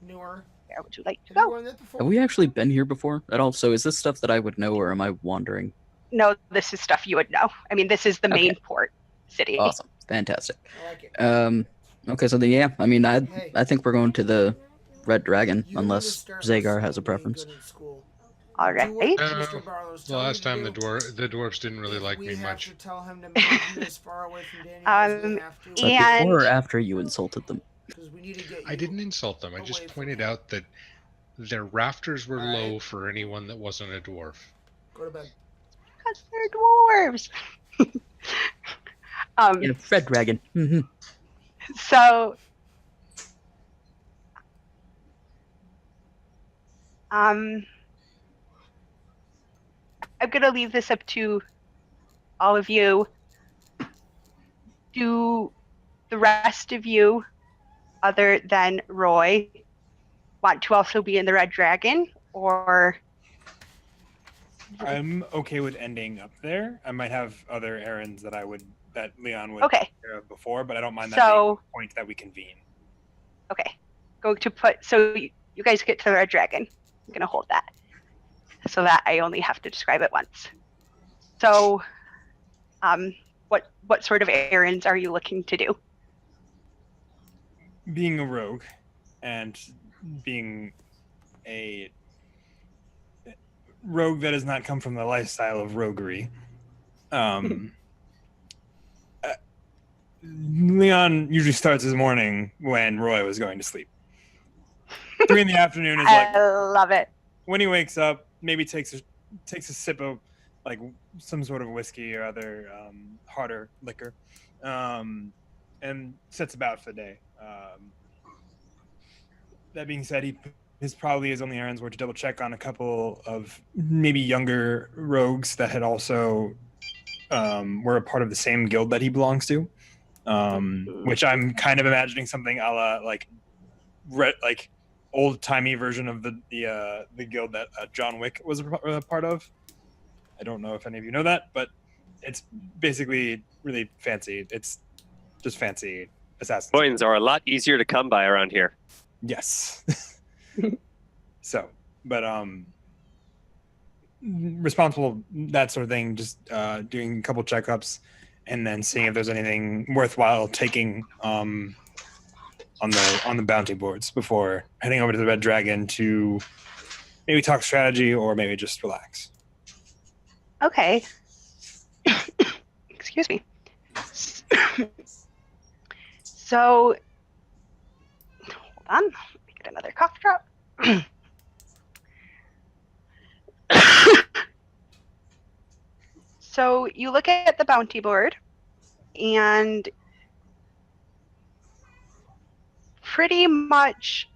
Newer. Where would you like to Have you go? worn that before? Have we actually been here before at all? So is this stuff that I would know, or am I wandering? No, this is stuff you would know. I mean, this is the main port city. Awesome, fantastic. I like it. Okay, so then yeah, I mean, Hey. I think we're going to the Red Dragon, You need to unless start Zagar has a listening to being preference. good in school. All Do what right. Mr. Barlow's The telling last you time to the do. dwarfs didn't really like We me have much. to tell him to move as far away from Daniel as we have to. But And- before or after you insulted them? 'Cause we need to get I you didn't insult them. I away just from pointed him. out that their rafters were Alright. low for anyone that wasn't a dwarf. Go to bed. Because they're dwarves. Yeah, Red Dragon. Mhm. So, I'm going to leave this up to all of you. Do the rest of you, other than Roy, want to also be in the Red Dragon? Or I'm okay with ending up there. I might have other errands that Leon would okay, take care of before, but I don't mind that being so the point that we convene. okay, going to put so you guys get to the Red Dragon. I'm going to hold that so that I only have to describe it once. So, what sort of errands are you looking to do? Being a rogue and being a rogue that has not come from the lifestyle of roguery. Leon usually starts his morning when Roy was going to sleep. 3 in the afternoon is like I love it. when he wakes up, maybe takes a sip of like some sort of whiskey or other harder liquor, and sets about for the day. That being said, his only errands were to double check on a couple of maybe younger rogues that had also were a part of the same guild that he belongs to, which I'm kind of imagining something a la like old timey version of the guild that John Wick was a part of. I don't know if any of you know that, but it's basically really fancy. It's just fancy assassins. Coins are a lot easier to come by around here. Yes. So, but responsible, that sort of thing, just doing a couple checkups and then seeing if there's anything worthwhile taking on the bounty boards before heading over to the Red Dragon to maybe talk strategy or maybe just relax. Okay. Excuse me. So, hold on. Let me get another cough drop. So you look at the bounty board, and pretty much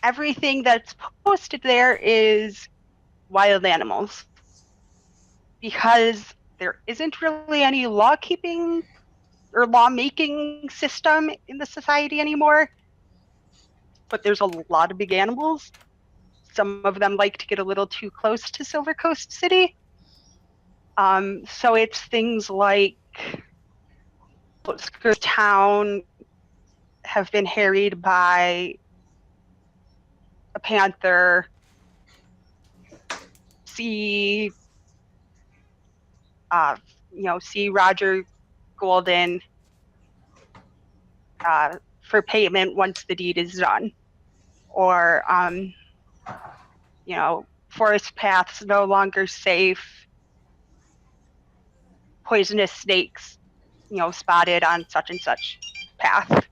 everything that's posted there is wild animals, because there isn't really any law-keeping or law-making system in the society anymore, but there's a lot of big animals. Some of them like to get a little too close to Silver Coast City. So it's things like outskirts of town have been harried by a panther. See Roger Golden for payment once the deed is done. Or, forest paths no longer safe. Poisonous snakes, spotted on such and such path.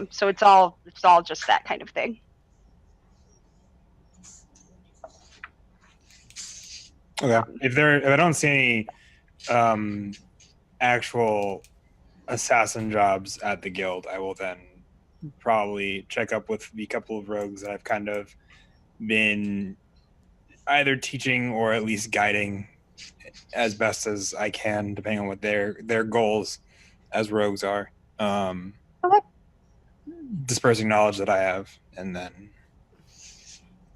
So it's all just that kind of thing. Okay. If I don't see any actual assassin jobs at the guild, I will then probably check up with the couple of rogues that I've kind of been either teaching or at least guiding as best as I can, depending on what their goals as rogues are. Okay. Dispersing knowledge that I have, and then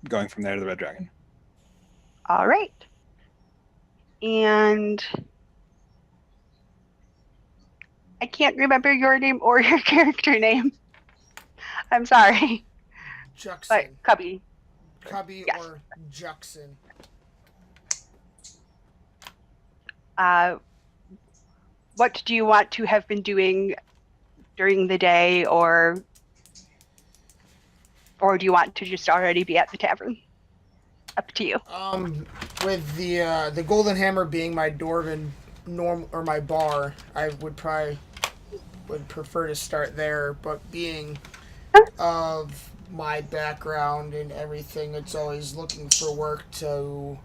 going from there to the Red Dragon. All right. And I can't remember your name or your character name. I'm sorry. Juxon. But Cubby. Cubby Yes. or Juxon. What do you want to have been doing during the day, or do you want to just already be at the tavern? Up to you. With the Golden Hammer being my dwarven or my bar, I would prefer to start there. But being of my background and everything, it's always looking for work to.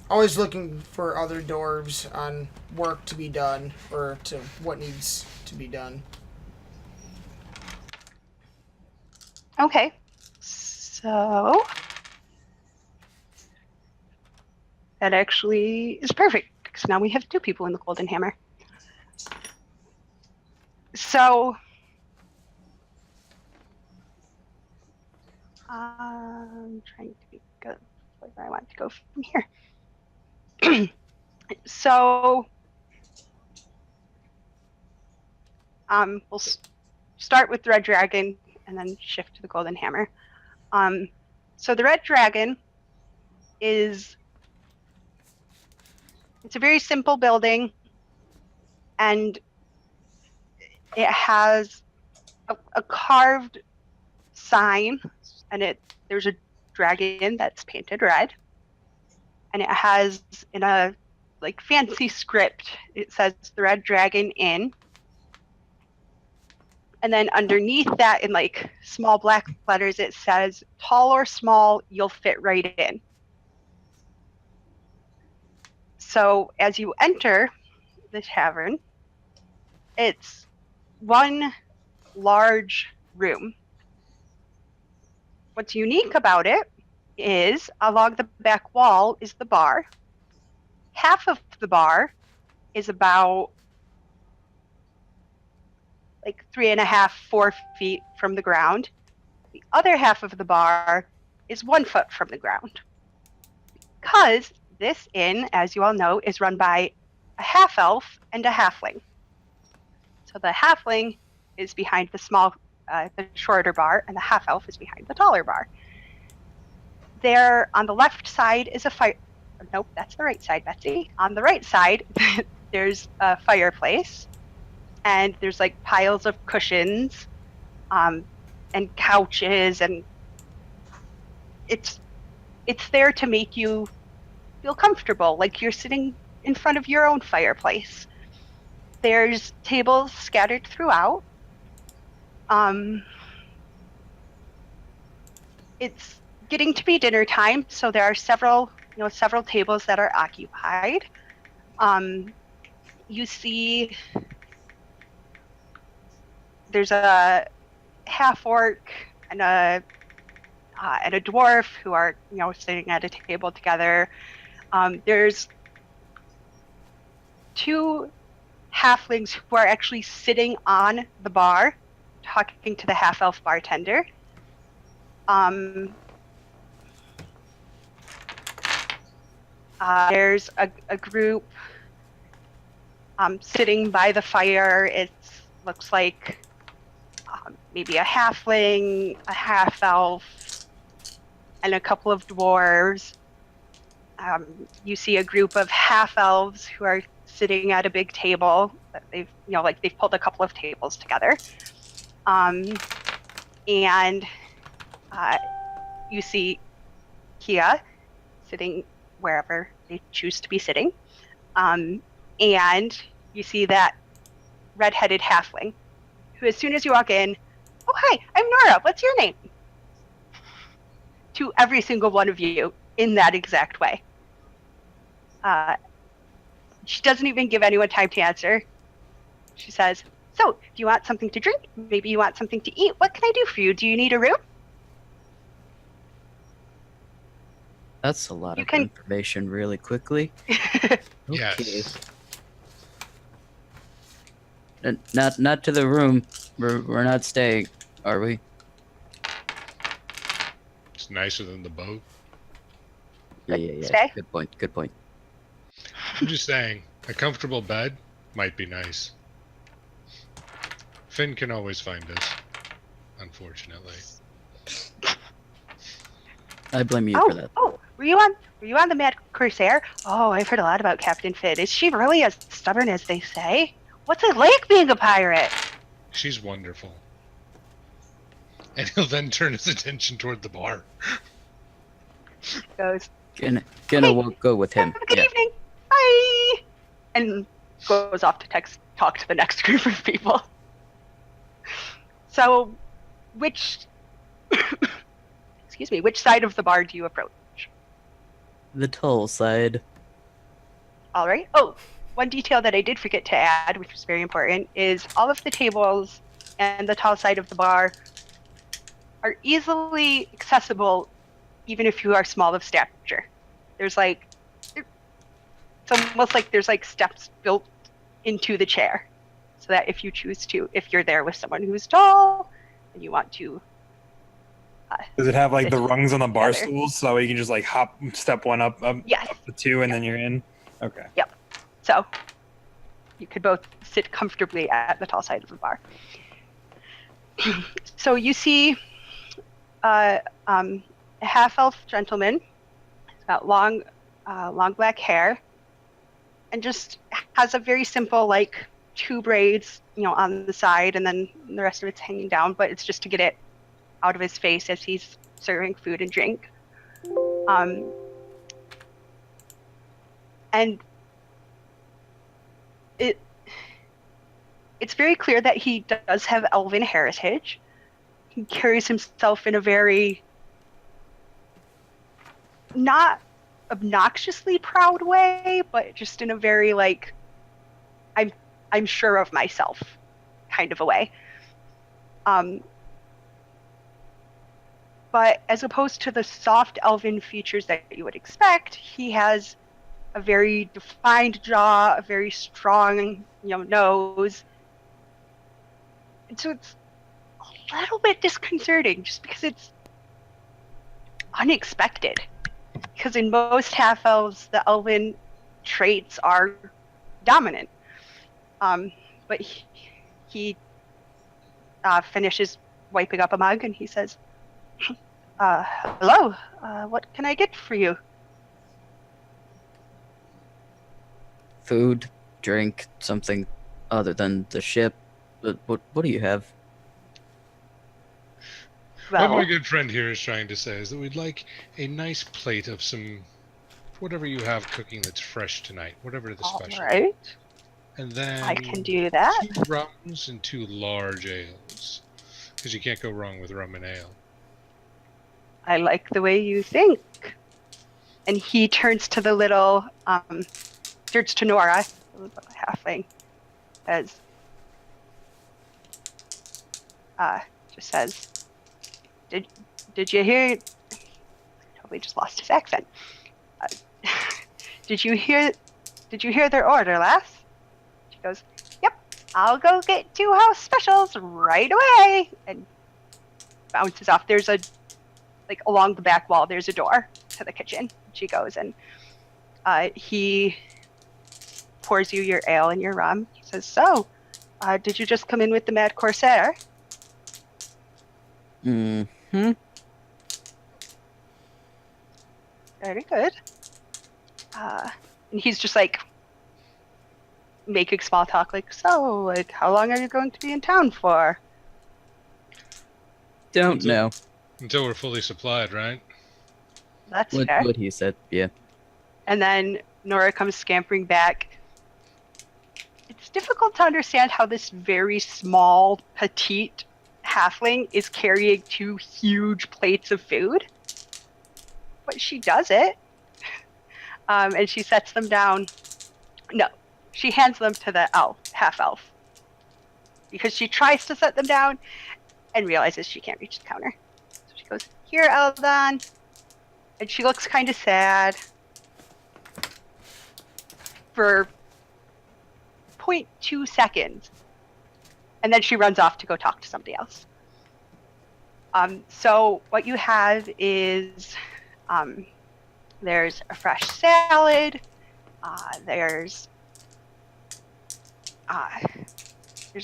Always looking for other dwarves on work to be done, or to what needs to be done. Okay. So that actually is perfect, because now we have 2 people in the Golden Hammer. So I'm trying to be good where I want to go from here. So we'll start with the Red Dragon and then shift to the Golden Hammer. So the Red Dragon it's a very simple building, and it has a carved sign, and there's a dragon that's painted red, and it has, in a fancy script, it says the Red Dragon Inn. And then underneath that, in small black letters, it says, tall or small, you'll fit right in. So as you enter the tavern, it's one large room. What's unique about it is along the back wall is the bar. Half of the bar is about like 3.5, 4 feet from the ground. The other half of the bar is 1 foot from the ground. Because this inn, as you all know, is run by a half elf and a halfling. So the halfling is behind the shorter bar, and the half elf is behind the taller bar. There on the left side is a fire. Nope, that's the right side, Betsy. On the right side, there's a fireplace, and there's like piles of cushions, and couches, and it's there to make you feel comfortable, like you're sitting in front of your own fireplace. There's tables scattered throughout. It's getting to be dinner time, so there are several tables that are occupied. You see there's a half orc and a dwarf who are sitting at a table together. There's 2 halflings who are actually sitting on the bar talking to the half elf bartender. There's a group sitting by the fire. It looks like maybe a halfling, a half elf, and a couple of dwarves. You see a group of half elves who are sitting at a big table. They've pulled a couple of tables together. And you see Kia sitting wherever they choose to be sitting. And you see that red-headed halfling, who as soon as you walk in, "Oh, hi, I'm Nora, what's your name?" To every single one of you in that exact way. She doesn't even give anyone time to answer. She says, "So, do you want something to drink? Maybe you want something to eat? What can I do for you? Do you need a room?" That's a lot of information really quickly. Yes. Not to the room. We're not staying, are we? It's nicer than the boat. Yeah. Stay? Good point. I'm just saying, a comfortable bed might be nice. Finn can always find us, unfortunately. I blame you for that. Oh, were you on the Mad Corsair? Oh, I've heard a lot about Captain Finn. Is she really as stubborn as they say? What's it like being a pirate? She's wonderful. And he'll then turn his attention toward the bar. Goes, Gonna "Hey, go with him. have a good Yeah. evening. Bye." And goes off to talk to the next group of people. So, which side of the bar do you approach? The tall side. All right. Oh, one detail that I did forget to add, which was very important, is all of the tables and the tall side of the bar are easily accessible even if you are small of stature. It's almost like there's like steps built into the chair, so that if you choose to, if you're there with someone who's tall and you want to. Does it have like the rungs on the bar together. stools so you can just like hop step one up Yes. up to 2 and then you're in? Okay. So you could both sit comfortably at the tall side of the bar. So you see a half-elf gentleman. He's got long black hair, and just has a very simple 2 braids, on the side, and then the rest of it's hanging down. But it's just to get it out of his face as he's serving food and drink. And it's very clear that he does have elven heritage. He carries himself in a very not obnoxiously proud way, but just in a very like I'm sure of myself kind of a way. But as opposed to the soft elven features that you would expect, he has a very defined jaw, a very strong, nose. And so it's a little bit disconcerting just because it's unexpected. Because in most half elves, the elven traits are dominant. But he finishes wiping up a mug and he says, hello, what can I get for you? Food, drink, something other than the ship. What do you have? What my Well, good friend here is trying to say is that we'd like a nice plate of some whatever you have cooking that's fresh tonight, whatever the all special. right, And then I can do that. 2 rums and 2 large ales, because you can't go wrong with rum and ale. I like the way you think. And he turns to the little, turns to Nora, the little halfling, as, just says, did you hear? Totally just lost his accent. Did you hear their order, lass? She goes, yep, I'll go get 2 house specials right away. And bounces off. There's along the back wall, there's a door to the kitchen. She goes and he pours you your ale and your rum. He says, so, did you just come in with the Mad Corsair? Mm-hmm. Very good. And he's just making small talk, so, how long are you going to be in town for? Don't know. Until we're fully supplied, right? That's fair. What he said, yeah. And then Nora comes scampering back. It's difficult to understand how this very small, petite halfling is carrying 2 huge plates of food. But she does it. And she sets them down. No, she hands them to the half elf. Because she tries to set them down and realizes she can't reach the counter. So she goes, here, Eldon. And she looks kind of sad for 0.2 seconds. And then she runs off to go talk to somebody else. So what you have is there's a fresh salad. There's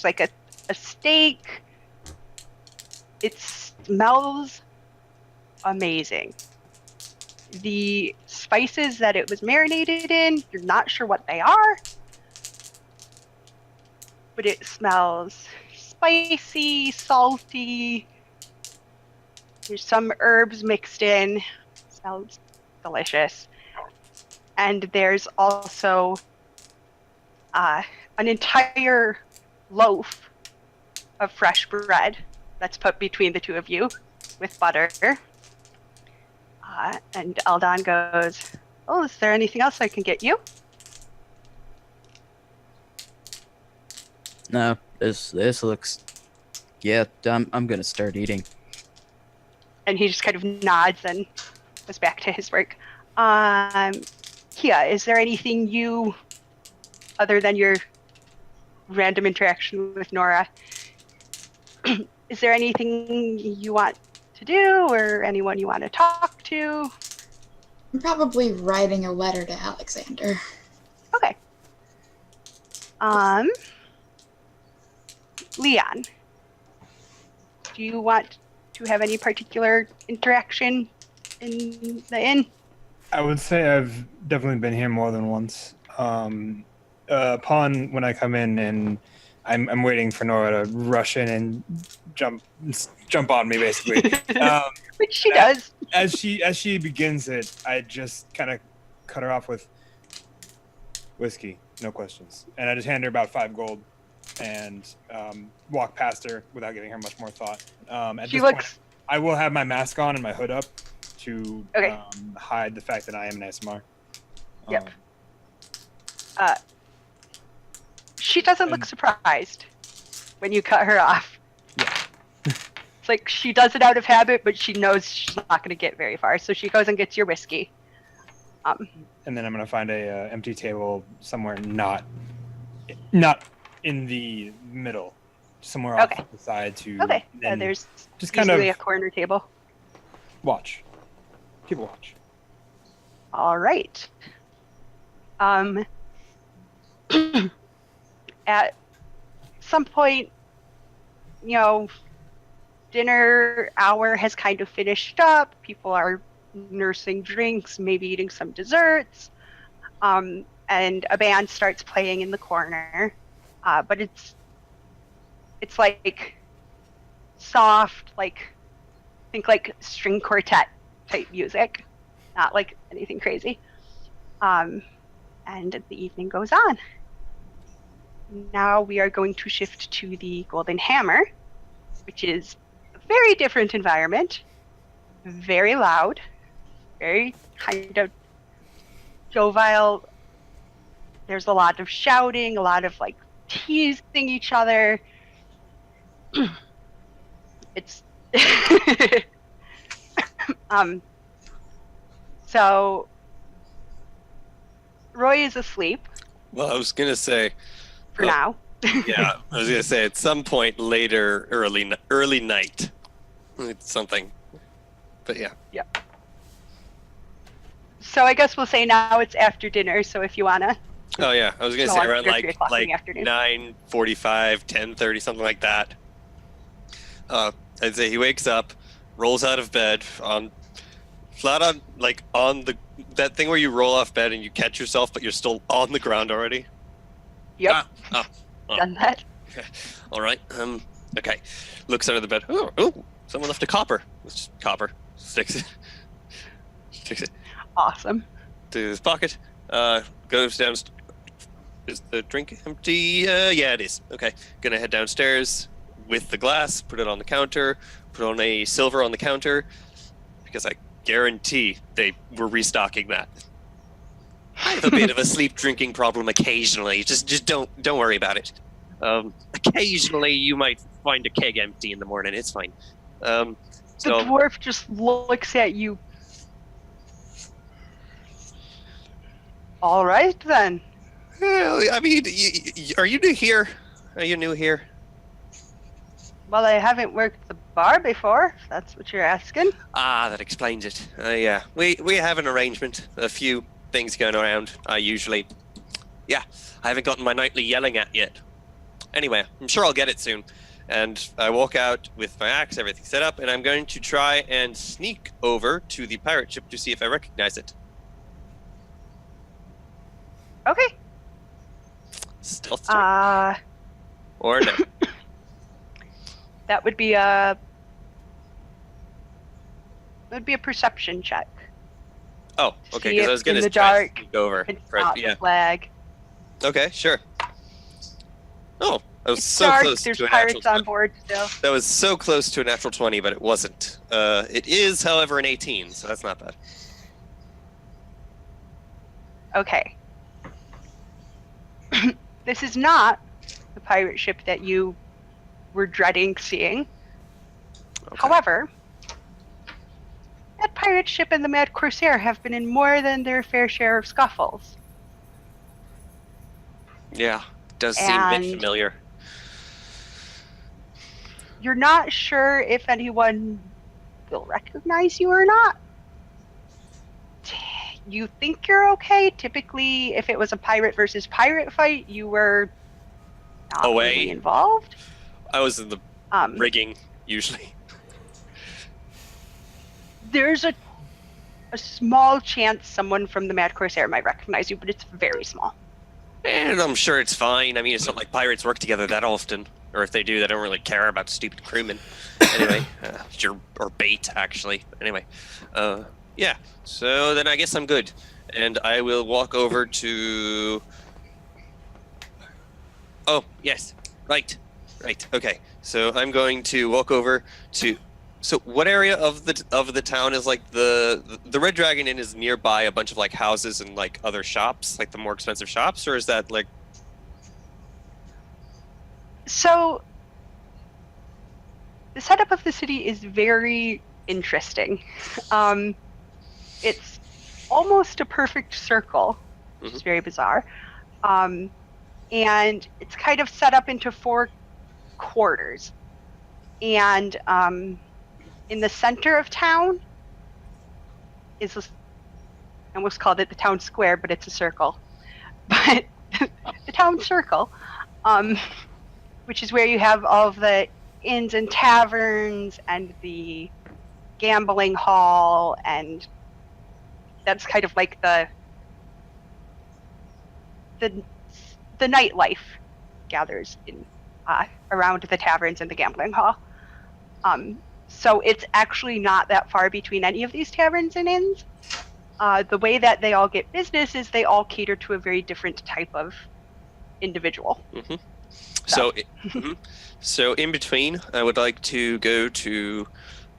like a steak. It smells amazing. The spices that it was marinated in, you're not sure what they are, but it smells spicy, salty. There's some herbs mixed in. Smells delicious. And there's also an entire loaf of fresh bread that's put between the 2 of you with butter. And Eldon goes, oh, is there anything else I can get you? No, this looks... Yeah, I'm gonna start eating. And he just kind of nods and goes back to his work. Kia, is there anything you, other than your random interaction with Nora, is there anything you want to do or anyone you want to talk to? I'm probably writing a letter to Alexander. Okay. Leon, do you want to have any particular interaction in the inn? I would say I've definitely been here more than once. Upon when I come in and I'm waiting for Nora to rush in and jump on me, basically. Which she does. As she begins it, I just kind of cut her off with whiskey, no questions, and I just hand her about 5 gold and walk past her without giving her much more thought. At She this looks. point, I will have my mask on and my hood up to Okay. hide the fact that I am an ASMR. Yep. She doesn't look surprised when you cut her off. Yeah. It's like she does it out of habit, but she knows she's not going to get very far. So she goes and gets your whiskey. And then I'm gonna find a empty table somewhere, not in the middle, somewhere off Okay. to the side to. Okay. then There's just kind usually of a corner table. watch. People watch. All right. At some point, dinner hour has kind of finished up. People are nursing drinks, maybe eating some desserts. And a band starts playing in the corner. But it's like soft, think like string quartet type music, not like anything crazy. And the evening goes on. Now we are going to shift to the Golden Hammer, which is a very different environment, very loud, very kind of jovial. There's a lot of shouting, a lot of teasing each other. It's so Roy is asleep Well, I was gonna say. for now. Yeah, I was gonna say at some point later, early night, it's something. But yeah. So I guess we'll say now it's after dinner. So if you wanna, Oh yeah, I was gonna So say after around 3 o'clock in the afternoon. 9:45, 10:30, something like that. I'd say he wakes up, rolls out of bed on that thing where you roll off bed and you catch yourself, but you're still on the ground already. yep, Oh. done that. All right. Okay. Looks under the bed. Oh, someone left a copper. It's just copper. Sticks it Awesome. to his pocket. Goes downstairs. Is the drink empty? Yeah, it is. Okay. Gonna head downstairs with the glass, put it on the counter, put on a silver on the counter, because I guarantee they were restocking that. I have a bit of a sleep drinking problem occasionally. Just don't worry about it. Occasionally you might find a keg empty in the morning. It's fine. The So dwarf just looks at you. All right then. well, I mean, are you new here? Are you new here? Well, I haven't worked the bar before, if that's what you're asking. Ah, that explains it. Yeah, we have an arrangement. A few things going around. I haven't gotten my nightly yelling at yet. Anyway, I'm sure I'll get it soon. And I walk out with my axe, everything set up, and I'm going to try and sneak over to the pirate ship to see if I recognize it. Okay. Stealth check. Or no. That would be a perception check. Oh, okay, See because I if was going in to the dark sneak over. It's not Yeah. the flag. Okay, sure. Oh, I was It's so dark. close There's to a natural pirates on 20. board still. That was so close to a natural 20, but it wasn't. It is, however, an 18, so that's not bad. Okay. This is not the pirate ship that you were dreading seeing. Okay. However, that pirate ship and the Mad Corsair have been in more than their fair share of scuffles. Yeah, does seem a bit And- familiar. You're not sure if anyone will recognize you or not. You think you're okay. Typically, if it was a pirate versus pirate fight, you were not Away. really involved. I was in the rigging, usually. There's a small chance someone from the Mad Corsair might recognize you, but it's very small. And I'm sure it's fine. I mean, it's not like pirates work together that often. Or if they do, they don't really care about stupid crewmen. Anyway, or bait, actually. Anyway, yeah. So then I guess I'm good. And I will walk over to... Oh, yes. Right. Okay. So I'm going to walk over to... So what area of the town is like the Red Dragon Inn is nearby a bunch of like houses and like other shops, like the more expensive shops, or is that like? So the setup of the city is very interesting. It's almost a perfect circle, which is very bizarre. And it's kind of set up into 4 quarters. And in the center of town is I almost called it the town square, but it's a circle. But the town circle, which is where you have all of the inns and taverns and the gambling hall, and that's kind of like the nightlife gathers in around the taverns and the gambling hall. So it's actually not that far between any of these taverns and inns. The way that they all get business is they all cater to a very different type of individual. Mm-hmm. So in between, I would like to go to.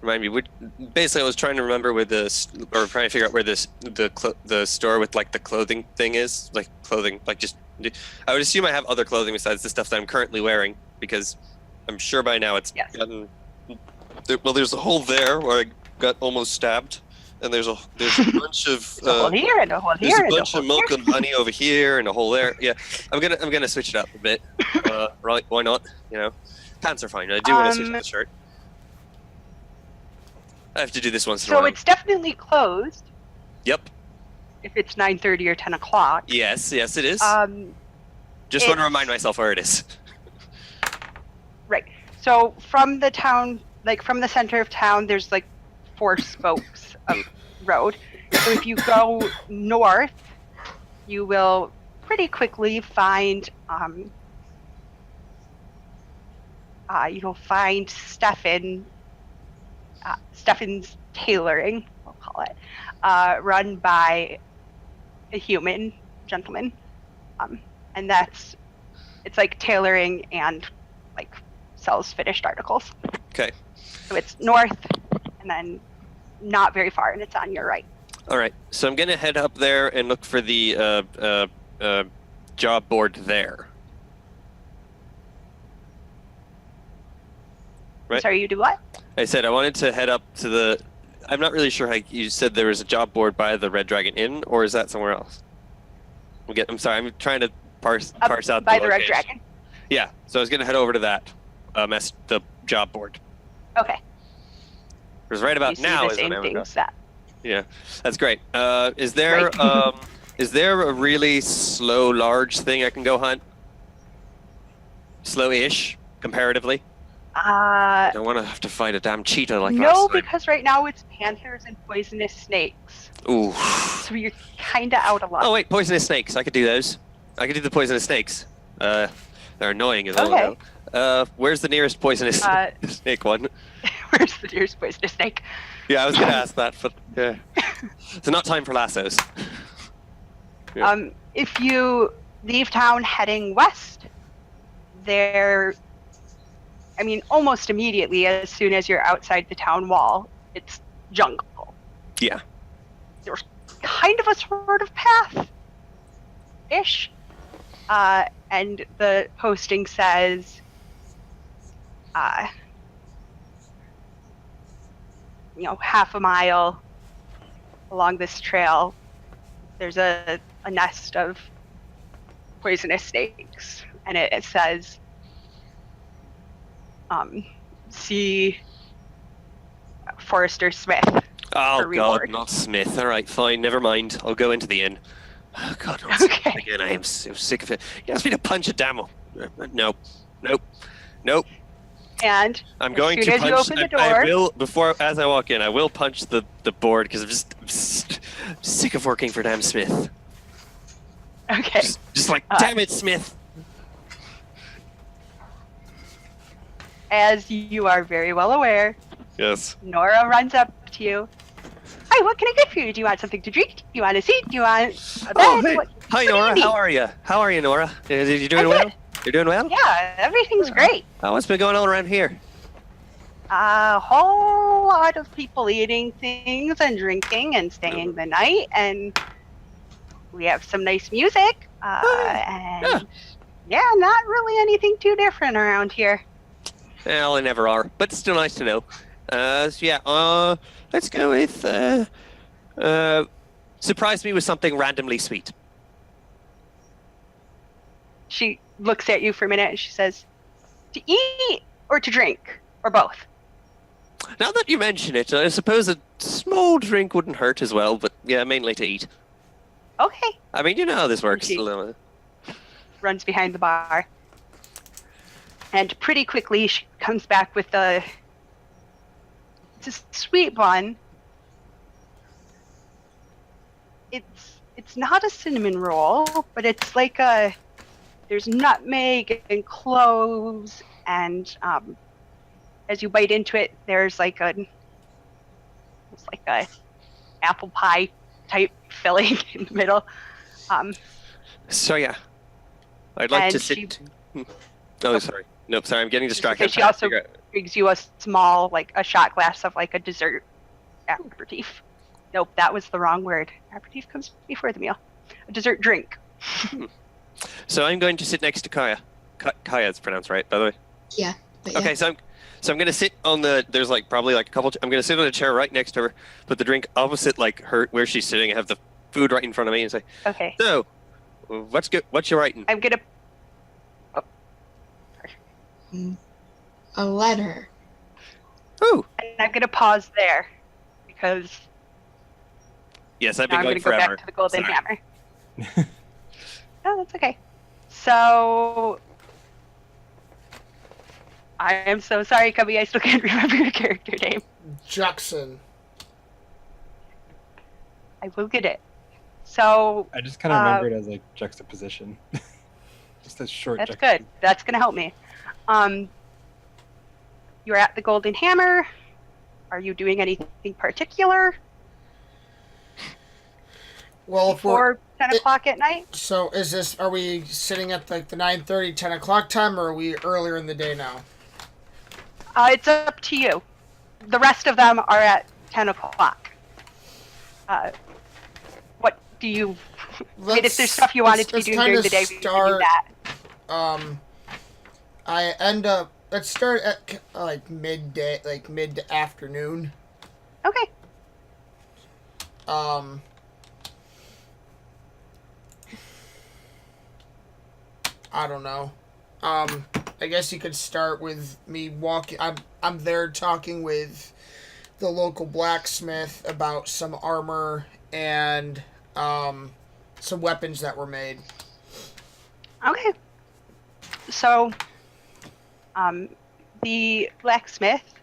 Remind me. Basically, I was trying to remember where trying to figure out where the store with like the clothing thing is. Like clothing, like just. I would assume I have other clothing besides the stuff that I'm currently wearing, because I'm sure by now it's gotten. Well, there's a hole there where I got almost stabbed, and there's a bunch of a hole here and a hole here. There's a bunch of milk and honey over here and a hole there. Yeah, I'm gonna switch it up a bit. Right? Why not? You know, pants are fine. I do want to switch up the shirt. I have to do this once in a while. So it's definitely closed. Yep. If it's 9:30 or 10 o'clock. Yes, it is. Just want to remind myself where it is. Right. So from the town, like from the center of town, there's like 4 spokes of road. So if you go north, you will pretty quickly find you'll find Stefan's Tailoring, we'll call it, run by a human gentleman, and it's like tailoring and like sells finished articles. Okay. So it's north, and then not very far, and it's on your right. All right. So I'm gonna head up there and look for the job board there. Right. Sorry, you do what? I said I wanted to head up to the. I'm not really sure how you said there was a job board by the Red Dragon Inn, or is that somewhere else? I'm sorry. I'm trying to parse out by the Red location. Dragon. Yeah. So I was gonna head over to that, the job board. Okay. Because right about you see now the is when same I would go. things that. Yeah, that's great. Is there Right. Is there a really slow, large thing I can go hunt? Slow-ish, comparatively. I don't want to have to fight a damn cheetah like last No, time. because right now it's panthers and poisonous snakes. Ooh. So you're kind of out of luck. Oh wait, poisonous snakes. I could do those. I could do the poisonous snakes. They're annoying as all Okay. hell. Where's the nearest poisonous snake one? Where's the nearest poisonous snake? Yeah, I was gonna ask that, but yeah. So not time for lassos. Yeah. If you leave town heading west, almost immediately, as soon as you're outside the town wall, it's jungle. Yeah. There's kind of a sort of path-ish, and the posting says, half a mile along this trail, there's a nest of poisonous snakes, and it says, see Forrester Smith. Oh for God, reward. not Smith. All right, fine, never mind. I'll go into the inn. Oh God, not Okay. Smith again. I am so sick of it. He asked me to punch a damo. Nope. And I'm going as to soon as you punch. open the I door, will as I walk in. I will punch the board because I'm just sick of working for damn Smith. okay. Just like damn it, Smith. As you are very well aware, Yes. Nora runs up to you. Hi, what can I get for you? Do you want something to drink? Do you want a seat? Do you want a bed? Oh, hey. What Hi, do you Nora. need? How are you? How are you, Nora? You doing I'm well? good. You're doing well? Yeah, everything's great. What's been going on around here? A whole lot of people eating things and drinking and staying the night, and we have some nice music. And yeah, not really anything too different around here. Well, they never are, but still nice to know. So yeah, let's go with surprise me with something randomly sweet. She looks at you for a minute and she says, to eat or to drink, or both? Now that you mention it, I suppose a small drink wouldn't hurt as well, but yeah, mainly to eat. Okay. I mean, you know how this works. She runs behind the bar. And pretty quickly she comes back with it's a sweet one. It's not a cinnamon roll, but it's like there's nutmeg and cloves, and as you bite into it, there's like a apple pie type filling in the middle. So yeah, I'd like to sit. Oh, sorry. Nope, sorry. I'm getting distracted. She also brings you a small, a shot glass of a dessert aperitif. Nope, that was the wrong word. Aperitif comes before the meal. A dessert drink. So I'm going to sit next to Kaya. Kaya, it's pronounced right, by the way. Yeah. Okay, so I'm going to sit on there's probably a couple. I'm going to sit on a chair right next to her, put the drink opposite her where she's sitting, and have the food right in front of me, and say, okay. So, what's good? What you writing? I'm gonna. A letter. Ooh. And I'm gonna pause there because. Yes, I've been I'm going gonna forever. go back to the golden hammer. No, that's okay. So. I am so sorry, Cubby. I still can't remember your character name. Jackson. I will get it. So. I just kind of remember it as juxtaposition. Just a short. That's good. That's gonna help me. You're at the Golden Hammer. Are you doing anything particular? Well, before 10 o'clock at night? So are we sitting at the 9:30, 10 o'clock time, or are we earlier in the day now? It's up to you. The rest of them are at 10 o'clock. What do you... if there's stuff you wanted to be doing during the day, we can do that. I end up... Let's start at midday, mid-afternoon. Okay. I don't know. I guess you could start with me walking. I'm there talking with the local blacksmith about some armor and some weapons that were made. Okay. So, the blacksmith,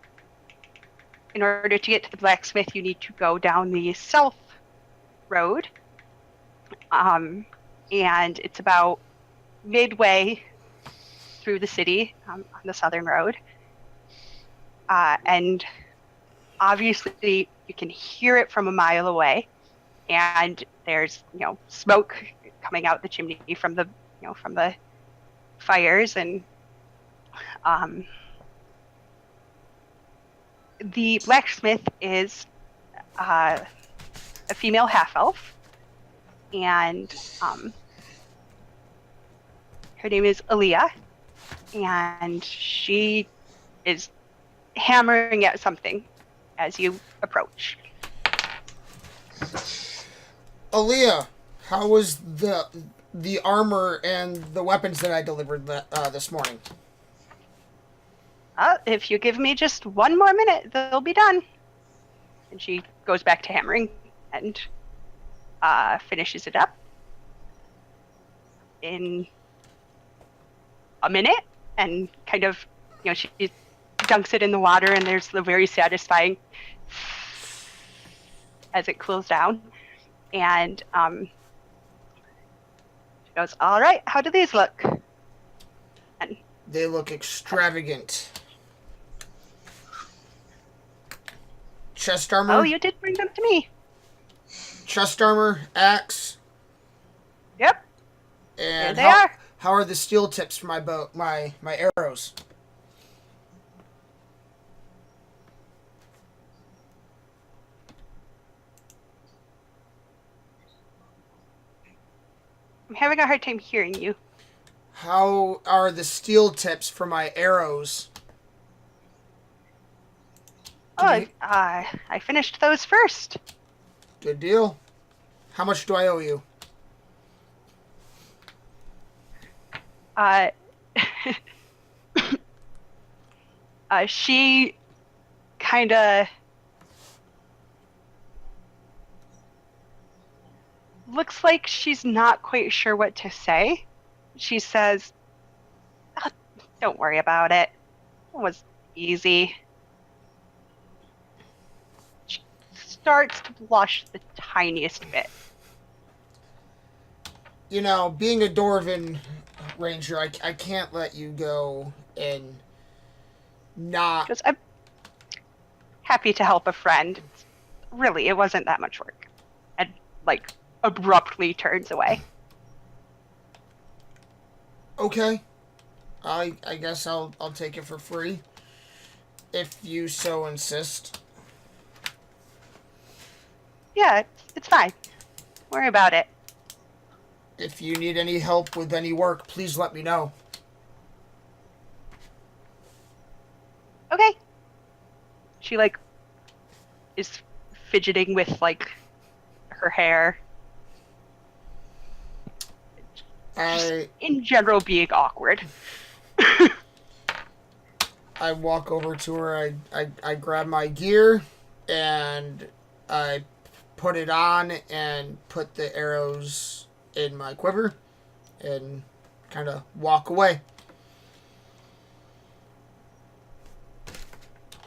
in order to get to the blacksmith, you need to go down the south road. And it's about midway through the city on the southern road. And obviously you can hear it from a mile away. And there's, smoke coming out the chimney from the fires, and the blacksmith is a female half-elf, and her name is Aaliyah, and she is hammering at something as you approach. Aaliyah, how was the armor and the weapons that I delivered this morning? If you give me just one more minute, they'll be done. And she goes back to hammering and finishes it up in a minute, and kind of, she dunks it in the water, and there's the very satisfying as it cools down. And she goes, all right, how do these look? And they look extravagant. Chest armor. Oh, you did bring them to me. Chest armor, axe. Yep. And there they are. How are the steel tips for my bow, my arrows? having a hard time hearing you. How are the steel tips for my arrows? Oh, I finished those first. Good deal. How much do I owe you? Uh, she kind of looks like she's not quite sure what to say. She says, "Oh, don't worry about it. It was easy." She starts to blush the tiniest bit. You know, being a Dwarven ranger, I can't let you go and not... Because I'm happy to help a friend. Really, it wasn't that much work. And, like, abruptly turns away. Okay. I guess I'll take it for free. If you so insist. Yeah, it's fine. Don't worry about it. If you need any help with any work, please let me know. Okay. She, like, is fidgeting with, like, her hair. Just in general being awkward. I walk over to her, I grab my gear, and I put it on and put the arrows in my quiver, and kind of walk away.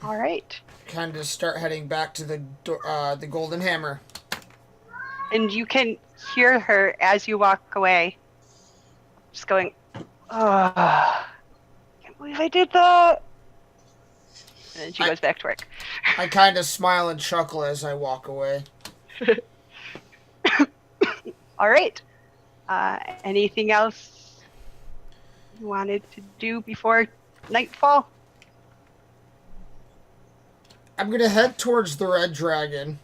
All right. Kind of start heading back to the Golden Hammer. And you can hear her as you walk away, just going, "Oh, can't believe I did that." And then she goes back to work. I kind of smile and chuckle as I walk away. All right. Anything else you wanted to do before nightfall? I'm going to head towards the Red Dragon.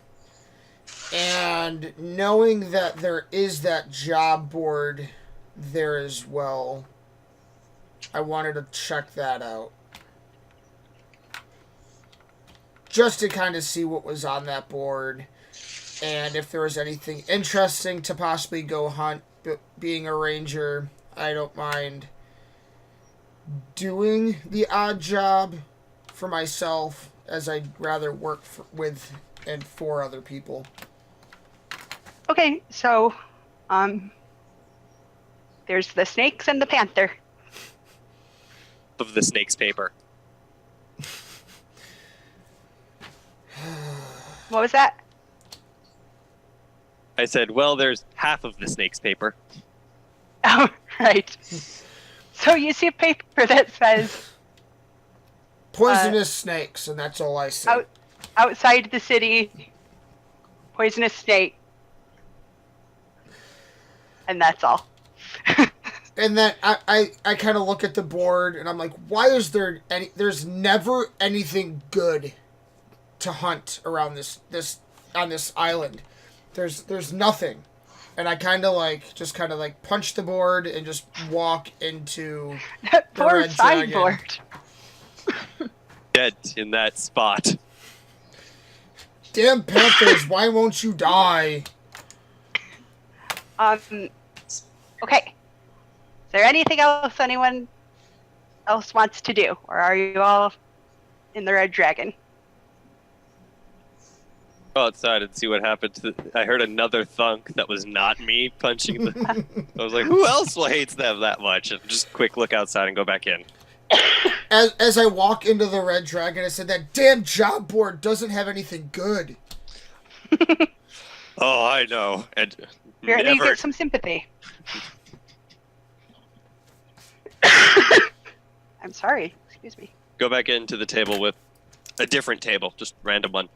And knowing that there is that job board there as well, I wanted to check that out. Just to kind of see what was on that board. And if there was anything interesting to possibly go hunt. But being a ranger, I don't mind doing the odd job for myself, as I'd rather work with and for other people. Okay, so, there's the snakes and the panther. Of the snake's paper. What was that? I said, well, there's half of the snake's paper. Oh, right. So you see a paper that says Poisonous snakes, and that's all I see. outside the city, poisonous snake. And that's all. And then I kind of look at the board, and I'm like, why is there there's never anything good to hunt around on this island. There's nothing. And I kind of punch the board and just walk into That the poor Red Dragon. sideboard. Dead in that spot. Damn Panthers, why won't you die? Okay. Is there anything else anyone else wants to do? Or are you all in the Red Dragon? Go outside and see what happened. I heard another thunk that was not me punching the... I was like, who else hates them that much? And just quick look outside and go back in. As I walk into the Red Dragon, I said, that damn job board doesn't have anything good. Oh, I know. And Apparently you get some sympathy. I'm sorry. Excuse me. Go back into the table with a different table, just random one.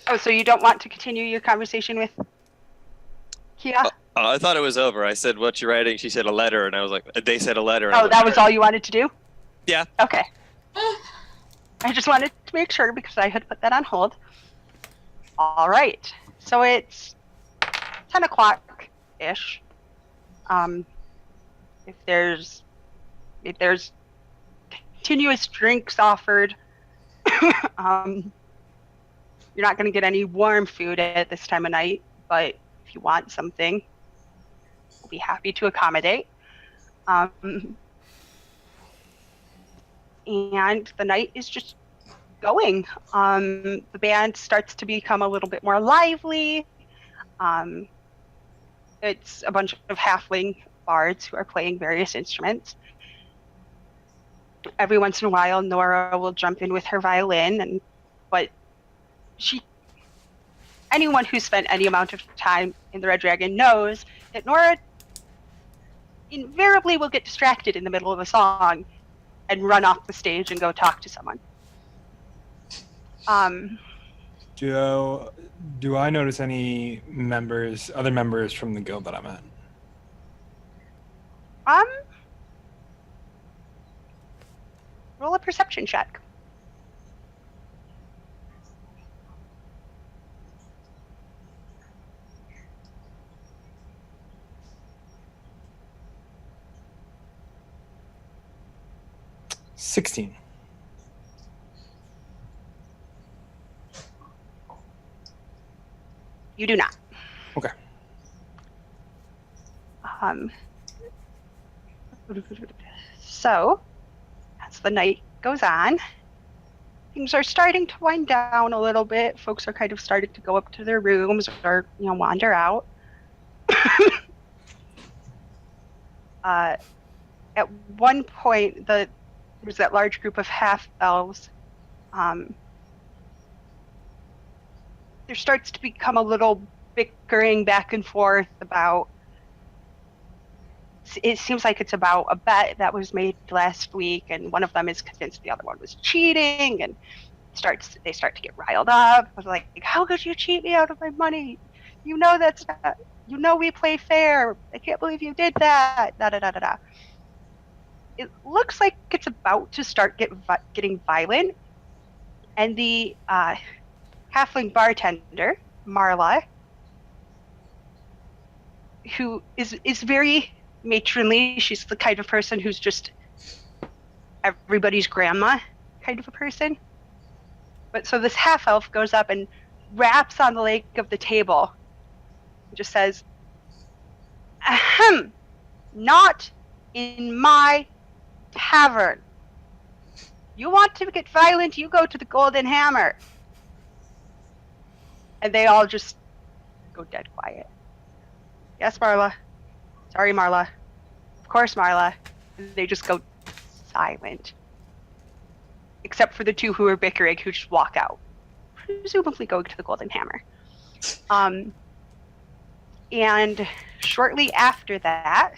Oh, so you don't want to continue your conversation with Kia? I thought it was over. I said, what you writing? She said a letter, and I was like, they said a letter. Oh, that was all you wanted to do? Yeah. Okay. I just wanted to make sure because I had put that on hold. All right. So it's 10 o'clock-ish. If there's continuous drinks offered, you're not going to get any warm food at this time of night, but if you want something, we'll be happy to accommodate. And the night is just going. The band starts to become a little bit more lively. It's a bunch of halfling bards who are playing various instruments. Every once in a while, Nora will jump in with her violin, but anyone who's spent any amount of time in the Red Dragon knows that Nora invariably will get distracted in the middle of a song and run off the stage and go talk to someone. Do I notice any other members from the guild that I'm at? Roll a perception check. $16. You do not. Okay. So, as the night goes on, things are starting to wind down a little bit. Folks are kind of starting to go up to their rooms or, wander out. At one point, there was that large group of half-elves. There starts to become a little bickering back and forth about, it seems like it's about a bet that was made last week, and one of them is convinced the other one was cheating, and they start to get riled up. I was like, how could you cheat me out of my money? That's not, we play fair. I can't believe you did that. Da da da da da. It looks like it's about to start getting violent, and the halfling bartender, Marla, who is very matronly. She's the kind of person who's just everybody's grandma kind of a person. But so this half-elf goes up and raps on the leg of the table and just says, ahem, not in my tavern. You want to get violent, you go to the Golden Hammer. And they all just go dead quiet. Yes, Marla. Sorry, Marla. Of course, Marla. And they just go silent. Except for the two who are bickering, who just walk out. Presumably going to the Golden Hammer. And shortly after that,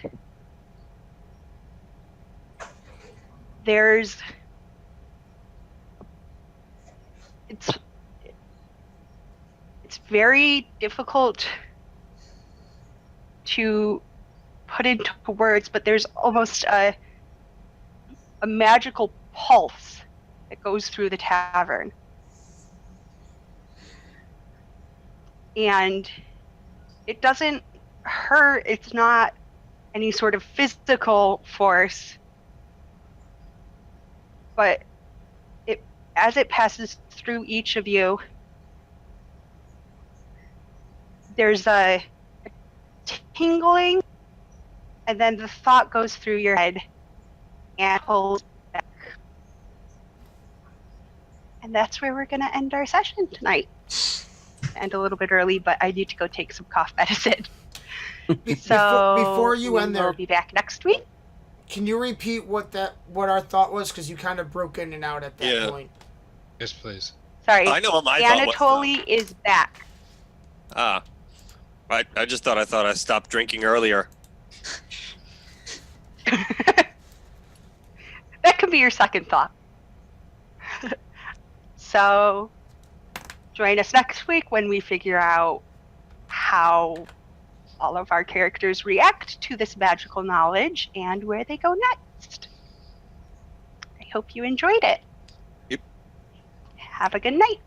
it's very difficult to put into words, but there's almost a magical pulse that goes through the tavern. And it doesn't hurt, it's not any sort of physical force, but as it passes through each of you, there's a tingling, and then the thought goes through your head and pulls back. And that's where we're going to end our session tonight. End a little bit early, but I need to go take some cough medicine. Before you end there, we'll be back next week. Can you repeat what our thought was? Because you kind of broke in and out at that point. Yes, please. Sorry. I know what my thought was. Anatoly is back. I thought I stopped drinking earlier. That could be your second thought. So, join us next week when we figure out how all of our characters react to this magical knowledge and where they go next. I hope you enjoyed it. Yep. Have a good night.